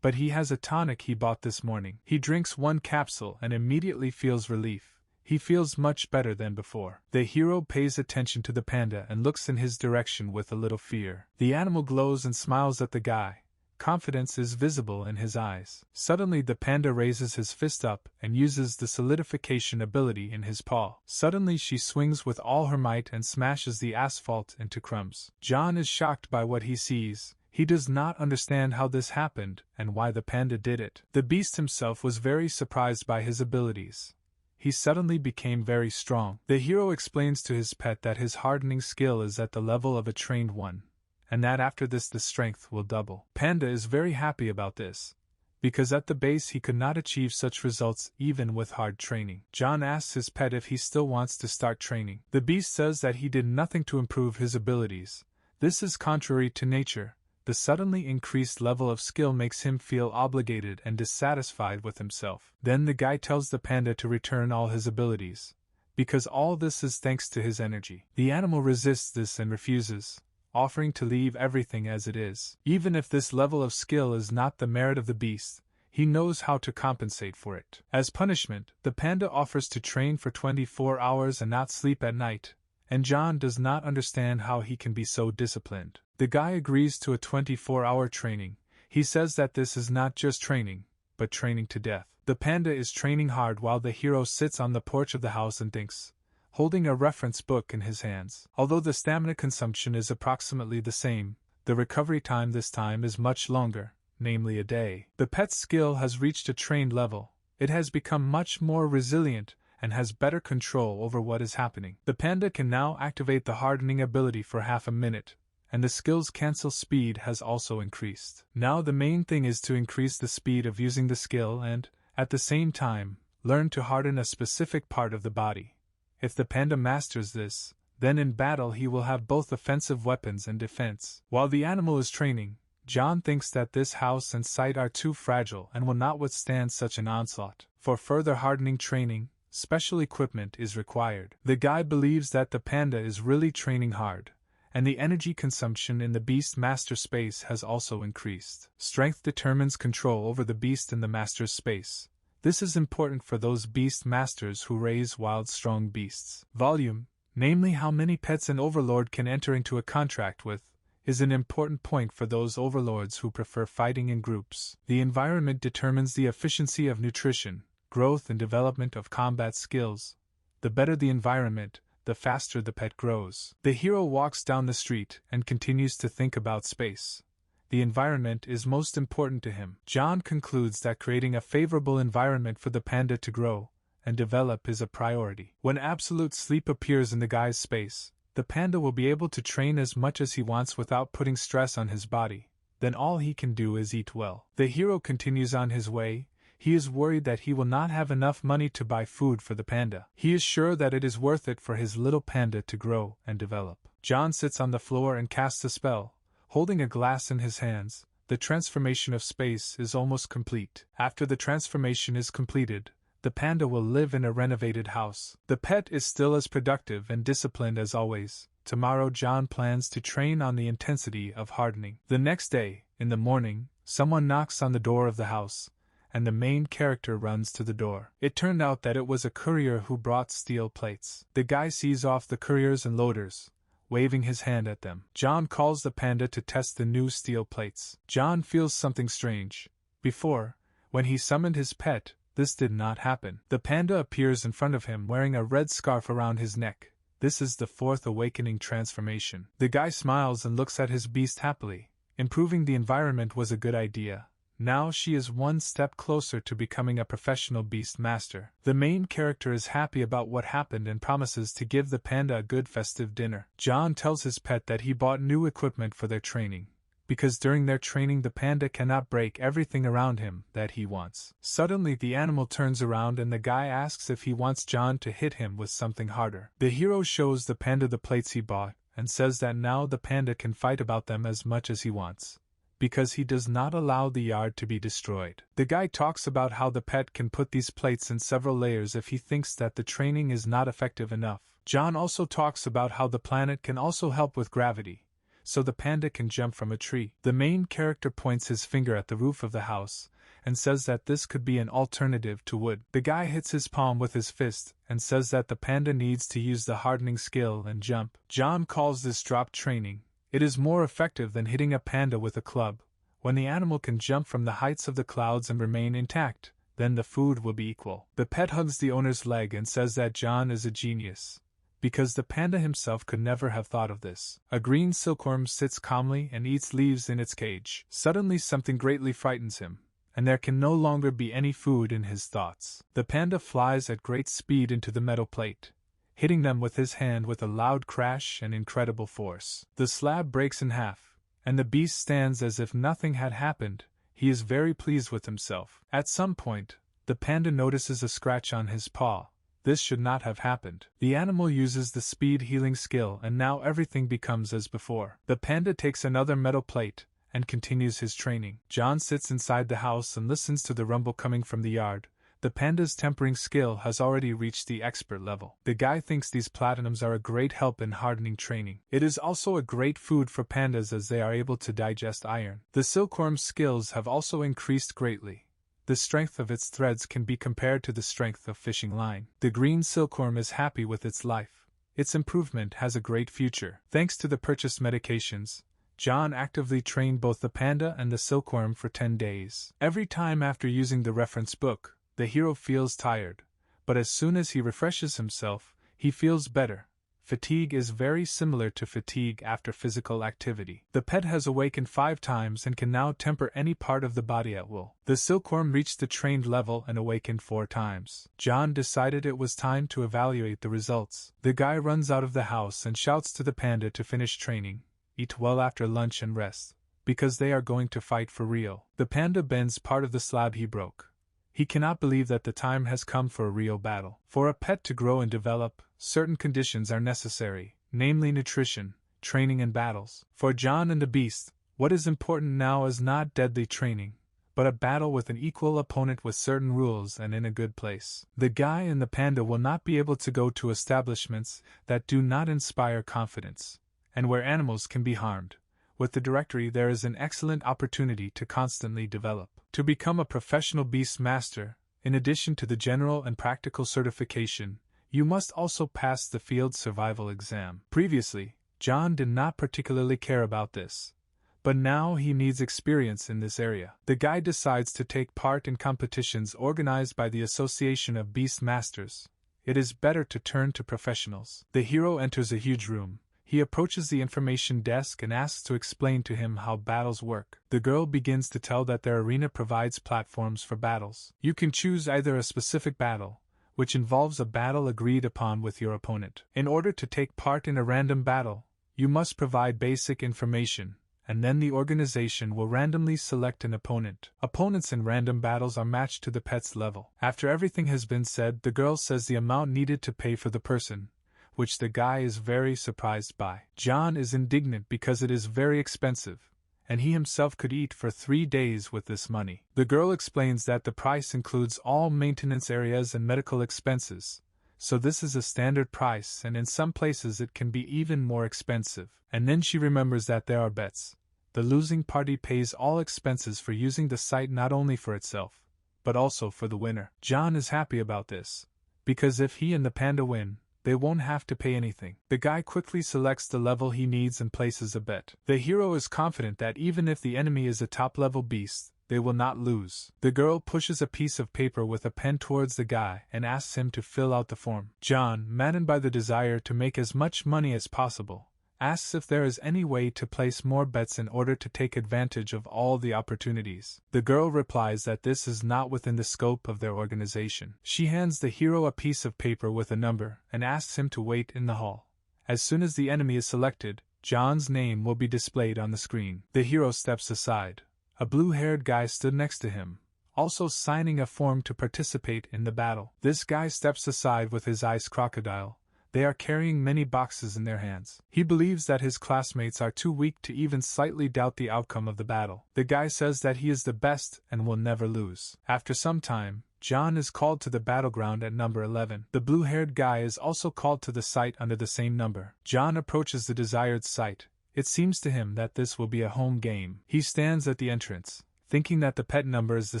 but he has a tonic he bought this morning. He drinks 1 capsule and immediately feels relief. He feels much better than before. The hero pays attention to the panda and looks in his direction with a little fear. The animal glows and smiles at the guy. Confidence is visible in his eyes. Suddenly the panda raises his fist up and uses the solidification ability in his paw. Suddenly she swings with all her might and smashes the asphalt into crumbs. John is shocked by what he sees. He does not understand how this happened and why the panda did it. The beast himself was very surprised by his abilities. He suddenly became very strong. The hero explains to his pet that his hardening skill is at the level of a trained one, and that after this the strength will double. Panda is very happy about this, because at the base he could not achieve such results even with hard training. John asks his pet if he still wants to start training. The beast says that he did nothing to improve his abilities. This is contrary to nature. The suddenly increased level of skill makes him feel obligated and dissatisfied with himself. Then the guy tells the panda to return all his abilities, because all this is thanks to his energy. The animal resists this and refuses, offering to leave everything as it is. Even if this level of skill is not the merit of the beast, he knows how to compensate for it. As punishment, the panda offers to train for 24 hours and not sleep at night, and John does not understand how he can be so disciplined. The guy agrees to a 24-hour training. He says that this is not just training, but training to death. The panda is training hard while the hero sits on the porch of the house and thinks, holding a reference book in his hands. Although the stamina consumption is approximately the same, the recovery time this time is much longer, namely a day. The pet's skill has reached a trained level. It has become much more resilient and has better control over what is happening. The panda can now activate the hardening ability for half a minute, and the skill's cancel speed has also increased. Now the main thing is to increase the speed of using the skill and, at the same time, learn to harden a specific part of the body. If the panda masters this, then in battle he will have both offensive weapons and defense. While the animal is training, John thinks that this house and site are too fragile and will not withstand such an onslaught. For further hardening training, special equipment is required. The guy believes that the panda is really training hard, and the energy consumption in the beast master space has also increased. Strength determines control over the beast in the master's space. This is important for those beast masters who raise wild strong beasts. Volume, namely how many pets an overlord can enter into a contract with, is an important point for those overlords who prefer fighting in groups. The environment determines the efficiency of nutrition, growth and development of combat skills. The better the environment, the faster the pet grows. The hero walks down the street and continues to think about space. The environment is most important to him. John concludes that creating a favorable environment for the panda to grow and develop is a priority. When absolute sleep appears in the guy's space, the panda will be able to train as much as he wants without putting stress on his body. Then all he can do is eat well. The hero continues on his way. He is worried that he will not have enough money to buy food for the panda. He is sure that it is worth it for his little panda to grow and develop. John sits on the floor and casts a spell. Holding a glass in his hands, the transformation of space is almost complete. After the transformation is completed, the panda will live in a renovated house. The pet is still as productive and disciplined as always. Tomorrow John plans to train on the intensity of hardening. The next day, in the morning, someone knocks on the door of the house, and the main character runs to the door. It turned out that it was a courier who brought steel plates. The guy sees off the couriers and loaders, waving his hand at them. John calls the panda to test the new steel plates. John feels something strange. Before, when he summoned his pet, this did not happen. The panda appears in front of him wearing a red scarf around his neck. This is the fourth awakening transformation. The guy smiles and looks at his beast happily. Improving the environment was a good idea. Now she is one step closer to becoming a professional beast master. The main character is happy about what happened and promises to give the panda a good festive dinner. John tells his pet that he bought new equipment for their training, because during their training the panda cannot break everything around him that he wants. Suddenly the animal turns around and the guy asks if he wants John to hit him with something harder. The hero shows the panda the plates he bought, and says that now the panda can fight about them as much as he wants, because he does not allow the yard to be destroyed. The guy talks about how the pet can put these plates in several layers if he thinks that the training is not effective enough. John also talks about how the planet can also help with gravity, so the panda can jump from a tree. The main character points his finger at the roof of the house, and says that this could be an alternative to wood. The guy hits his palm with his fist, and says that the panda needs to use the hardening skill and jump. John calls this drop training. It is more effective than hitting a panda with a club. When the animal can jump from the heights of the clouds and remain intact, then the food will be equal. The pet hugs the owner's leg and says that John is a genius, because the panda himself could never have thought of this. A green silkworm sits calmly and eats leaves in its cage. Suddenly something greatly frightens him, and there can no longer be any food in his thoughts. The panda flies at great speed into the metal plate, hitting them with his hand with a loud crash and incredible force. The slab breaks in half, and the beast stands as if nothing had happened. He is very pleased with himself. At some point, the panda notices a scratch on his paw. This should not have happened. The animal uses the speed healing skill and now everything becomes as before. The panda takes another metal plate and continues his training. John sits inside the house and listens to the rumble coming from the yard. The panda's tempering skill has already reached the expert level. The guy thinks these platinums are a great help in hardening training. It is also a great food for pandas as they are able to digest iron. The silkworm's skills have also increased greatly. The strength of its threads can be compared to the strength of fishing line. The green silkworm is happy with its life. Its improvement has a great future. Thanks to the purchased medications, John actively trained both the panda and the silkworm for 10 days. Every time after using the reference book, the hero feels tired, but as soon as he refreshes himself, he feels better. Fatigue is very similar to fatigue after physical activity. The pet has awakened 5 times and can now temper any part of the body at will. The silkworm reached the trained level and awakened 4 times. John decided it was time to evaluate the results. The guy runs out of the house and shouts to the panda to finish training, eat well after lunch and rest, because they are going to fight for real. The panda bends part of the slab he broke. He cannot believe that the time has come for a real battle. For a pet to grow and develop, certain conditions are necessary, namely nutrition, training and battles. For John and the beast, what is important now is not deadly training, but a battle with an equal opponent with certain rules and in a good place. The guy and the panda will not be able to go to establishments that do not inspire confidence, and where animals can be harmed. With the directory there is an excellent opportunity to constantly develop. To become a professional beast master, in addition to the general and practical certification, you must also pass the field survival exam. Previously, John did not particularly care about this, but now he needs experience in this area. The guy decides to take part in competitions organized by the Association of Beast Masters. It is better to turn to professionals. The hero enters a huge room. He approaches the information desk and asks to explain to him how battles work. The girl begins to tell that their arena provides platforms for battles. You can choose either a specific battle, which involves a battle agreed upon with your opponent. In order to take part in a random battle, you must provide basic information, and then the organization will randomly select an opponent. Opponents in random battles are matched to the pet's level. After everything has been said, the girl says the amount needed to pay for the person, which the guy is very surprised by. John is indignant because it is very expensive, and he himself could eat for 3 days with this money. The girl explains that the price includes all maintenance areas and medical expenses, so this is a standard price, and in some places it can be even more expensive. And then she remembers that there are bets. The losing party pays all expenses for using the site, not only for itself, but also for the winner. John is happy about this, because if he and the panda win, they won't have to pay anything. The guy quickly selects the level he needs and places a bet. The hero is confident that even if the enemy is a top-level beast, they will not lose. The girl pushes a piece of paper with a pen towards the guy and asks him to fill out the form. John, maddened by the desire to make as much money as possible, asks if there is any way to place more bets in order to take advantage of all the opportunities. The girl replies that this is not within the scope of their organization. She hands the hero a piece of paper with a number and asks him to wait in the hall. As soon as the enemy is selected, John's name will be displayed on the screen. The hero steps aside. A blue-haired guy stood next to him, also signing a form to participate in the battle. This guy steps aside with his ice crocodile. They are carrying many boxes in their hands. He believes that his classmates are too weak to even slightly doubt the outcome of the battle. The guy says that he is the best and will never lose. After some time, John is called to the battleground at number 11. The blue-haired guy is also called to the site under the same number. John approaches the desired site. It seems to him that this will be a home game. He stands at the entrance, thinking that the pet number is the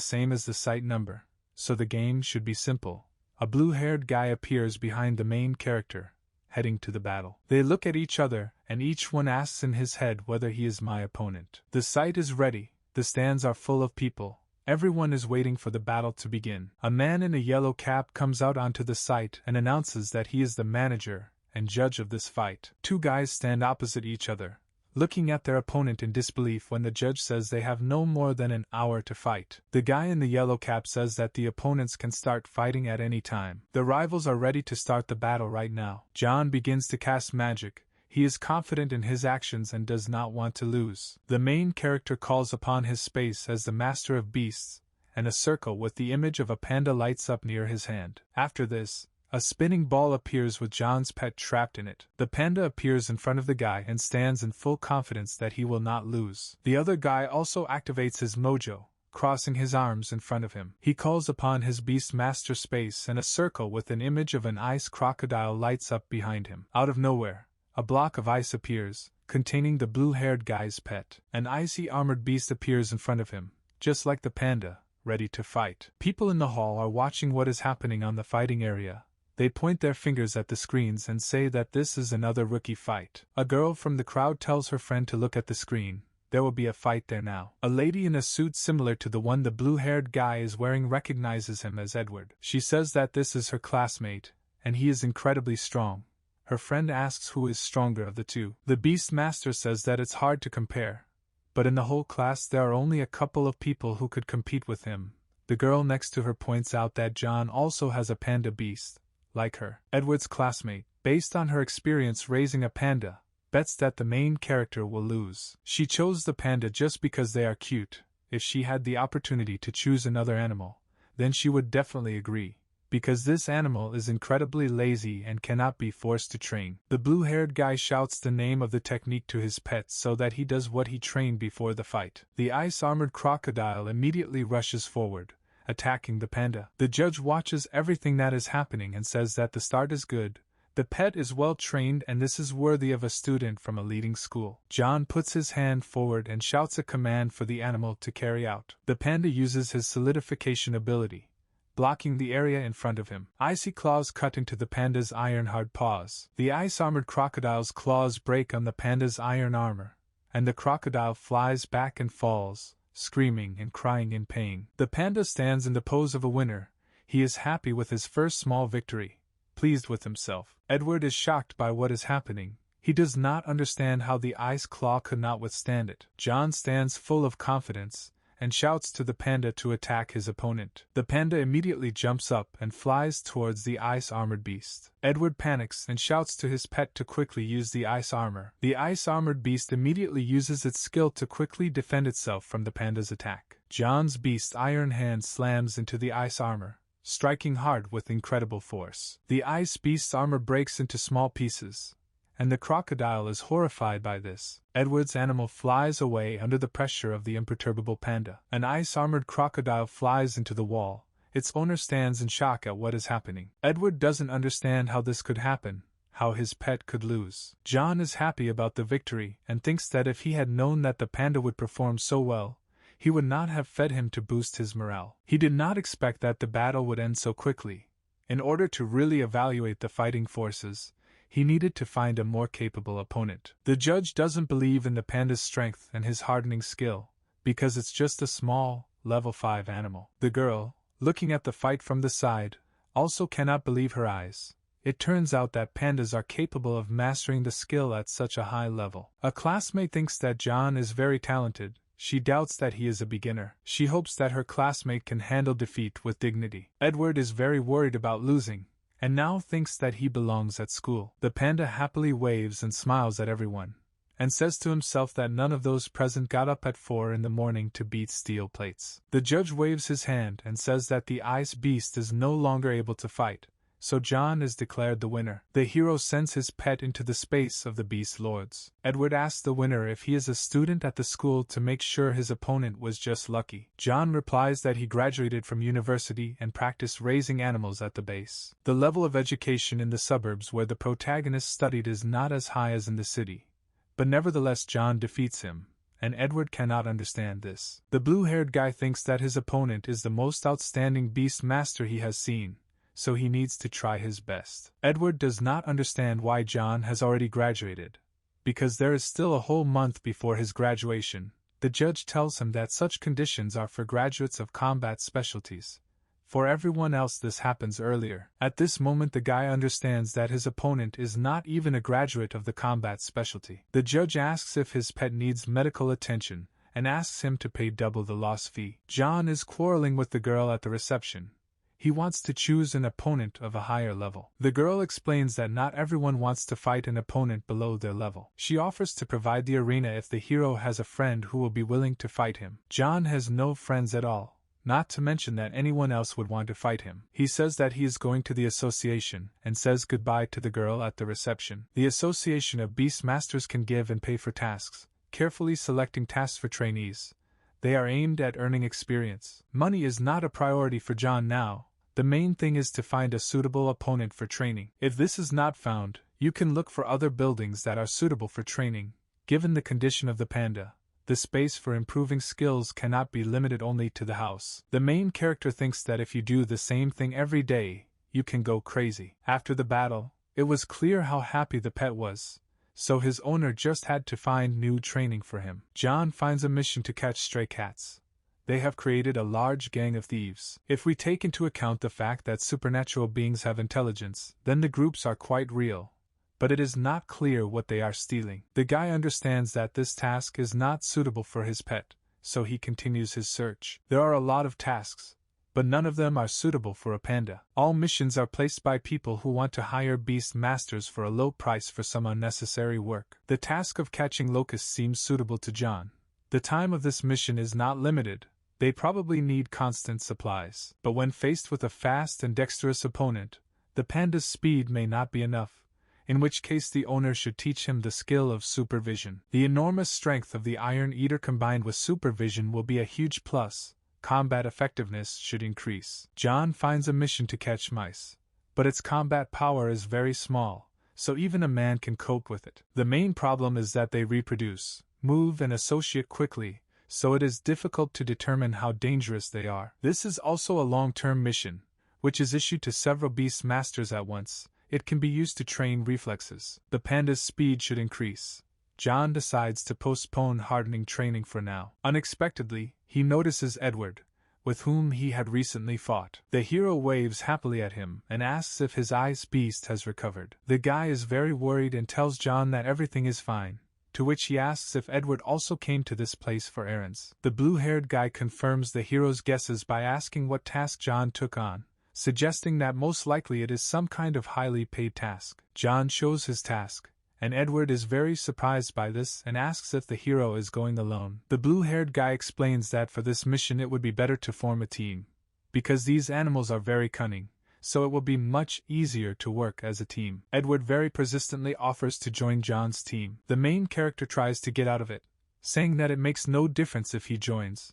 same as the site number, so the game should be simple. A blue-haired guy appears behind the main character, heading to the battle. They look at each other, and each one asks in his head whether he is my opponent. The site is ready, the stands are full of people. Everyone is waiting for the battle to begin. A man in a yellow cap comes out onto the site and announces that he is the manager and judge of this fight. Two guys stand opposite each other, looking at their opponent in disbelief when the judge says they have no more than an hour to fight. The guy in the yellow cap says that the opponents can start fighting at any time. The rivals are ready to start the battle right now. John begins to cast magic. He is confident in his actions and does not want to lose. The main character calls upon his space as the master of beasts, and a circle with the image of a panda lights up near his hand. After this, a spinning ball appears with John's pet trapped in it. The panda appears in front of the guy and stands in full confidence that he will not lose. The other guy also activates his mojo, crossing his arms in front of him. He calls upon his beast master space, and a circle with an image of an ice crocodile lights up behind him. Out of nowhere, a block of ice appears, containing the blue-haired guy's pet. An icy armored beast appears in front of him, just like the panda, ready to fight. People in the hall are watching what is happening on the fighting area. They point their fingers at the screens and say that this is another rookie fight. A girl from the crowd tells her friend to look at the screen. There will be a fight there now. A lady in a suit similar to the one the blue-haired guy is wearing recognizes him as Edward. She says that this is her classmate, and he is incredibly strong. Her friend asks who is stronger of the two. The Beast Master says that it's hard to compare, but in the whole class there are only a couple of people who could compete with him. The girl next to her points out that John also has a panda beast, like her. Edward's classmate, based on her experience raising a panda, bets that the main character will lose. She chose the panda just because they are cute. If she had the opportunity to choose another animal, then she would definitely agree, because this animal is incredibly lazy and cannot be forced to train. The blue-haired guy shouts the name of the technique to his pet so that he does what he trained before the fight. The ice-armored crocodile immediately rushes forward, attacking the panda. The judge watches everything that is happening and says that the start is good. The pet is well trained and this is worthy of a student from a leading school. John puts his hand forward and shouts a command for the animal to carry out. The panda uses his solidification ability, blocking the area in front of him. Icy claws cut into the panda's iron-hard paws. The ice-armored crocodile's claws break on the panda's iron armor, and the crocodile flies back and falls, screaming and crying in pain. The panda stands in the pose of a winner. He is happy with his first small victory, pleased with himself. Edward is shocked by what is happening. He does not understand how the ice claw could not withstand it. John stands full of confidence and shouts to the panda to attack his opponent. The panda immediately jumps up and flies towards the ice-armored beast. Edward panics and shouts to his pet to quickly use the ice armor. The ice-armored beast immediately uses its skill to quickly defend itself from the panda's attack. John's beast iron hand slams into the ice armor, striking hard with incredible force. The ice beast's armor breaks into small pieces, and the crocodile is horrified by this. Edward's animal flies away under the pressure of the imperturbable panda. An ice-armored crocodile flies into the wall, Its owner stands in shock at what is happening. Edward doesn't understand how this could happen, how his pet could lose. John is happy about the victory and thinks that if he had known that the panda would perform so well, he would not have fed him to boost his morale. He did not expect that the battle would end so quickly. In order to really evaluate the fighting forces, he needed to find a more capable opponent. The judge doesn't believe in the panda's strength and his hardening skill, because it's just a small, level 5 animal. The girl, looking at the fight from the side, also cannot believe her eyes. It turns out that pandas are capable of mastering the skill at such a high level. A classmate thinks that John is very talented. She doubts that he is a beginner. She hopes that her classmate can handle defeat with dignity. Edward is very worried about losing, and now thinks that he belongs at school. The panda happily waves and smiles at everyone, and says to himself that none of those present got up at 4 in the morning to beat steel plates. The judge waves his hand and says that the ice beast is no longer able to fight, so John is declared the winner. The hero sends his pet into the space of the beast lords. Edward asks the winner if he is a student at the school to make sure his opponent was just lucky. John replies that he graduated from university and practiced raising animals at the base. The level of education in the suburbs where the protagonist studied is not as high as in the city, but nevertheless John defeats him, and Edward cannot understand this. The blue-haired guy thinks that his opponent is the most outstanding beast master he has seen, so he needs to try his best. Edward does not understand why John has already graduated, because there is still a whole month before his graduation. The judge tells him that such conditions are for graduates of combat specialties. For everyone else this happens earlier. At this moment the guy understands that his opponent is not even a graduate of the combat specialty. The judge asks if his pet needs medical attention, and asks him to pay double the loss fee. John is quarreling with the girl at the reception. He wants to choose an opponent of a higher level. The girl explains that not everyone wants to fight an opponent below their level. She offers to provide the arena if the hero has a friend who will be willing to fight him. John has no friends at all, not to mention that anyone else would want to fight him. He says that he is going to the association, and says goodbye to the girl at the reception. The association of beast masters can give and pay for tasks, carefully selecting tasks for trainees. They are aimed at earning experience. Money is not a priority for John now. The main thing is to find a suitable opponent for training. If this is not found, you can look for other buildings that are suitable for training. Given the condition of the panda, the space for improving skills cannot be limited only to the house. The main character thinks that if you do the same thing every day, you can go crazy. After the battle, it was clear how happy the pet was, so his owner just had to find new training for him. John finds a mission to catch stray cats. They have created a large gang of thieves. If we take into account the fact that supernatural beings have intelligence, then the groups are quite real, but it is not clear what they are stealing. The guy understands that this task is not suitable for his pet, so he continues his search. There are a lot of tasks, but none of them are suitable for a panda. All missions are placed by people who want to hire beast masters for a low price for some unnecessary work. The task of catching locusts seems suitable to John. The time of this mission is not limited. They probably need constant supplies. But when faced with a fast and dexterous opponent, the panda's speed may not be enough, in which case the owner should teach him the skill of supervision. The enormous strength of the Iron Eater combined with supervision will be a huge plus. Combat effectiveness should increase. John finds a mission to catch mice, but its combat power is very small, so even a man can cope with it. The main problem is that they reproduce, move and associate quickly, so it is difficult to determine how dangerous they are. This is also a long-term mission, which is issued to several beast masters at once. It can be used to train reflexes. The panda's speed should increase. John decides to postpone hardening training for now. Unexpectedly, he notices Edward, with whom he had recently fought. The hero waves happily at him and asks if his ice beast has recovered. The guy is very worried and tells John that everything is fine, to which he asks if Edward also came to this place for errands. The blue-haired guy confirms the hero's guesses by asking what task John took on, suggesting that most likely it is some kind of highly paid task. John shows his task, and Edward is very surprised by this and asks if the hero is going alone. The blue-haired guy explains that for this mission it would be better to form a team, because these animals are very cunning, so it will be much easier to work as a team. Edward very persistently offers to join John's team. The main character tries to get out of it, saying that it makes no difference if he joins,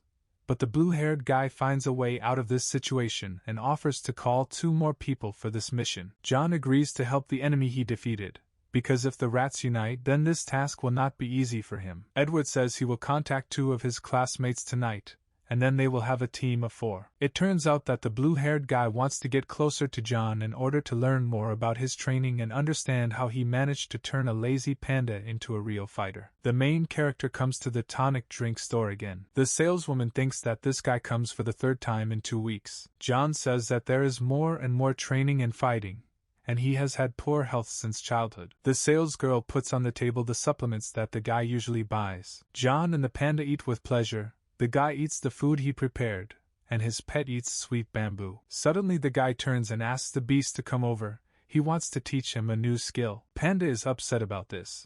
but the blue-haired guy finds a way out of this situation and offers to call 2 more people for this mission. John agrees to help the enemy he defeated, because if the rats unite, then this task will not be easy for him. Edward says he will contact 2 of his classmates tonight, and then they will have a team of 4. It turns out that the blue-haired guy wants to get closer to John in order to learn more about his training and understand how he managed to turn a lazy panda into a real fighter. The main character comes to the tonic drink store again. The saleswoman thinks that this guy comes for the 3rd time in 2 weeks. John says that there is more and more training and fighting, and he has had poor health since childhood. The salesgirl puts on the table the supplements that the guy usually buys. John and the panda eat with pleasure. The guy eats the food he prepared, and his pet eats sweet bamboo. Suddenly the guy turns and asks the beast to come over. He wants to teach him a new skill. Panda is upset about this,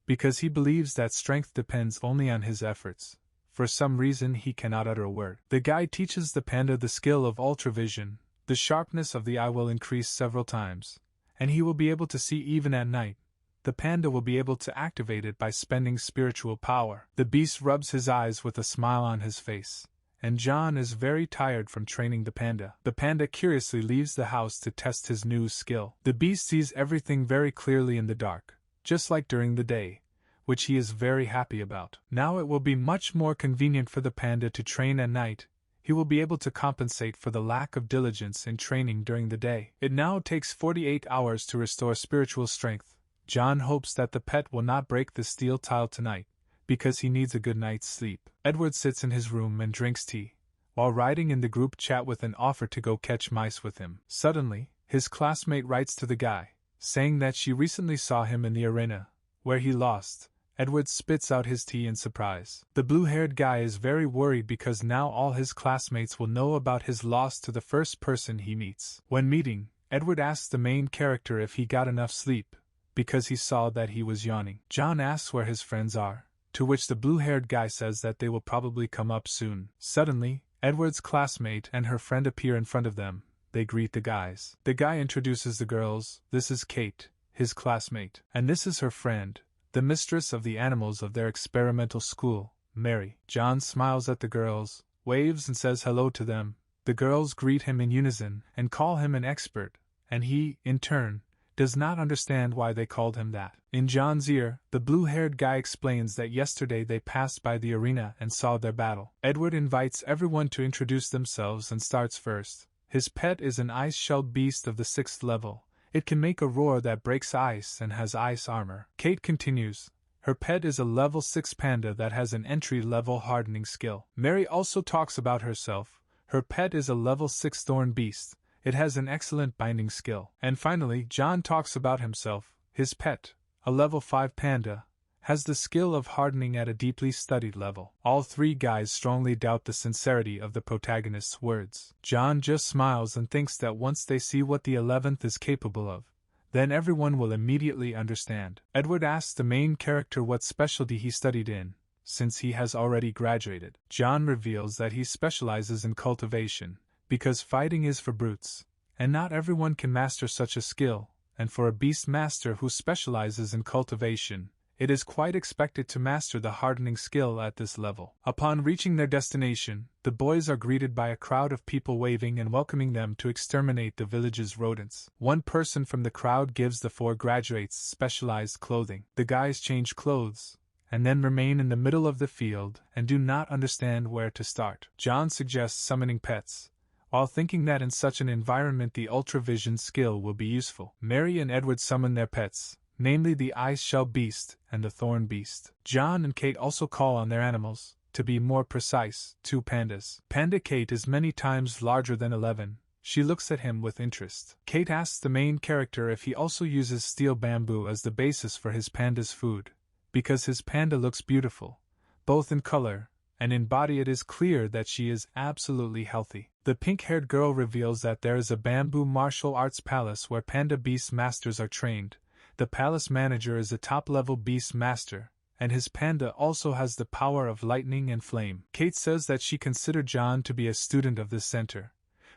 because he believes that strength depends only on his efforts. For some reason he cannot utter a word. The guy teaches the panda the skill of ultravision. The sharpness of the eye will increase several times, and he will be able to see even at night. The panda will be able to activate it by spending spiritual power. The beast rubs his eyes with a smile on his face, and John is very tired from training the panda. The panda curiously leaves the house to test his new skill. The beast sees everything very clearly in the dark, just like during the day, which he is very happy about. Now it will be much more convenient for the panda to train at night. He will be able to compensate for the lack of diligence in training during the day. It now takes 48 hours to restore spiritual strength. John hopes that the pet will not break the steel tile tonight, because he needs a good night's sleep. Edward sits in his room and drinks tea, while writing in the group chat with an offer to go catch mice with him. Suddenly, his classmate writes to the guy, saying that she recently saw him in the arena, where he lost. Edward spits out his tea in surprise. The blue-haired guy is very worried because now all his classmates will know about his loss to the first person he meets. When meeting, Edward asks the main character if he got enough sleep, because he saw that he was yawning. John asks where his friends are, to which the blue-haired guy says that they will probably come up soon. Suddenly, Edward's classmate and her friend appear in front of them. They greet the guys. The guy introduces the girls. This is Kate, his classmate, and this is her friend, the mistress of the animals of their experimental school, Mary. John smiles at the girls, waves and says hello to them. The girls greet him in unison and call him an expert, and he, in turn, does not understand why they called him that. In John's ear, the blue-haired guy explains that yesterday they passed by the arena and saw their battle. Edward invites everyone to introduce themselves and starts first. His pet is an ice-shelled beast of the 6th level. It can make a roar that breaks ice and has ice armor. Kate continues. Her pet is a level 6 panda that has an entry-level hardening skill. Mary also talks about herself. Her pet is a level 6 thorn beast. It has an excellent binding skill. And finally, John talks about himself. His pet, a level 5 panda, has the skill of hardening at a deeply studied level. All 3 guys strongly doubt the sincerity of the protagonist's words. John just smiles and thinks that once they see what the 11th is capable of, then everyone will immediately understand. Edward asks the main character what specialty he studied in, since he has already graduated. John reveals that he specializes in cultivation, because fighting is for brutes, and not everyone can master such a skill, and for a beast master who specializes in cultivation, it is quite expected to master the hardening skill at this level. Upon reaching their destination, the boys are greeted by a crowd of people waving and welcoming them to exterminate the village's rodents. One person from the crowd gives the 4 graduates specialized clothing. The guys change clothes, and then remain in the middle of the field and do not understand where to start. John suggests summoning pets, while thinking that in such an environment the ultravision skill will be useful. Mary and Edward summon their pets, namely the ice shell beast and the thorn beast. John and Kate also call on their animals, to be more precise, 2 pandas. Panda Kate is many times larger than 11. She looks at him with interest. Kate asks the main character if he also uses steel bamboo as the basis for his panda's food, because his panda looks beautiful, both in color and in body. It is clear that she is absolutely healthy. The pink-haired girl reveals that there is a bamboo martial arts palace where panda beast masters are trained. The palace manager is a top-level beast master, and his panda also has the power of lightning and flame. Kate says that she considered John to be a student of this center,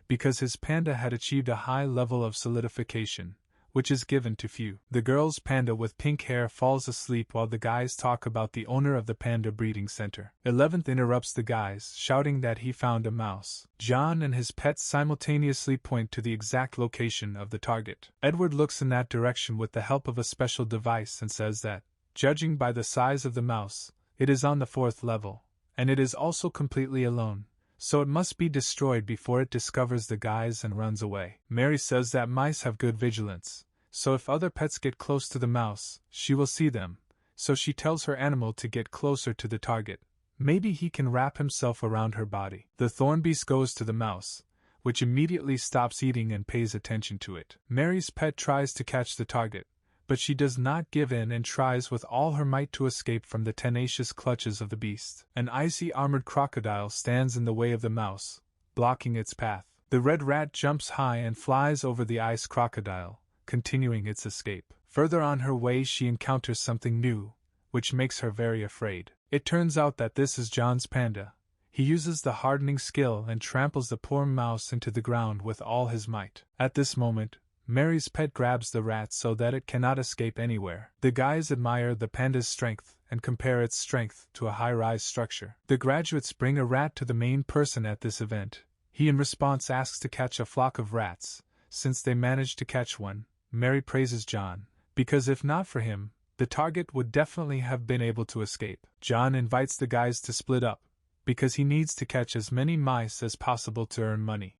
because his panda had achieved a high level of solidification, which is given to few. The girl's panda with pink hair falls asleep while the guys talk about the owner of the panda breeding center. 11th interrupts the guys, shouting that he found a mouse. John and his pet simultaneously point to the exact location of the target. Edward looks in that direction with the help of a special device and says that, judging by the size of the mouse, it is on the 4th level, and it is also completely alone, so it must be destroyed before it discovers the guys and runs away. Mary says that mice have good vigilance, so if other pets get close to the mouse, she will see them, so she tells her animal to get closer to the target. Maybe he can wrap himself around her body. The thorn beast goes to the mouse, which immediately stops eating and pays attention to it. Mary's pet tries to catch the target, but she does not give in and tries with all her might to escape from the tenacious clutches of the beast. An icy armored crocodile stands in the way of the mouse, blocking its path. The red rat jumps high and flies over the ice crocodile, continuing its escape. Further on her way she encounters something new, which makes her very afraid. It turns out that this is John's panda. He uses the hardening skill and tramples the poor mouse into the ground with all his might. At this moment, Mary's pet grabs the rat so that it cannot escape anywhere. The guys admire the panda's strength and compare its strength to a high-rise structure. The graduates bring a rat to the main person at this event. He in response asks to catch a flock of rats. Since they managed to catch one, Mary praises John, because if not for him, the target would definitely have been able to escape. John invites the guys to split up, because he needs to catch as many mice as possible to earn money.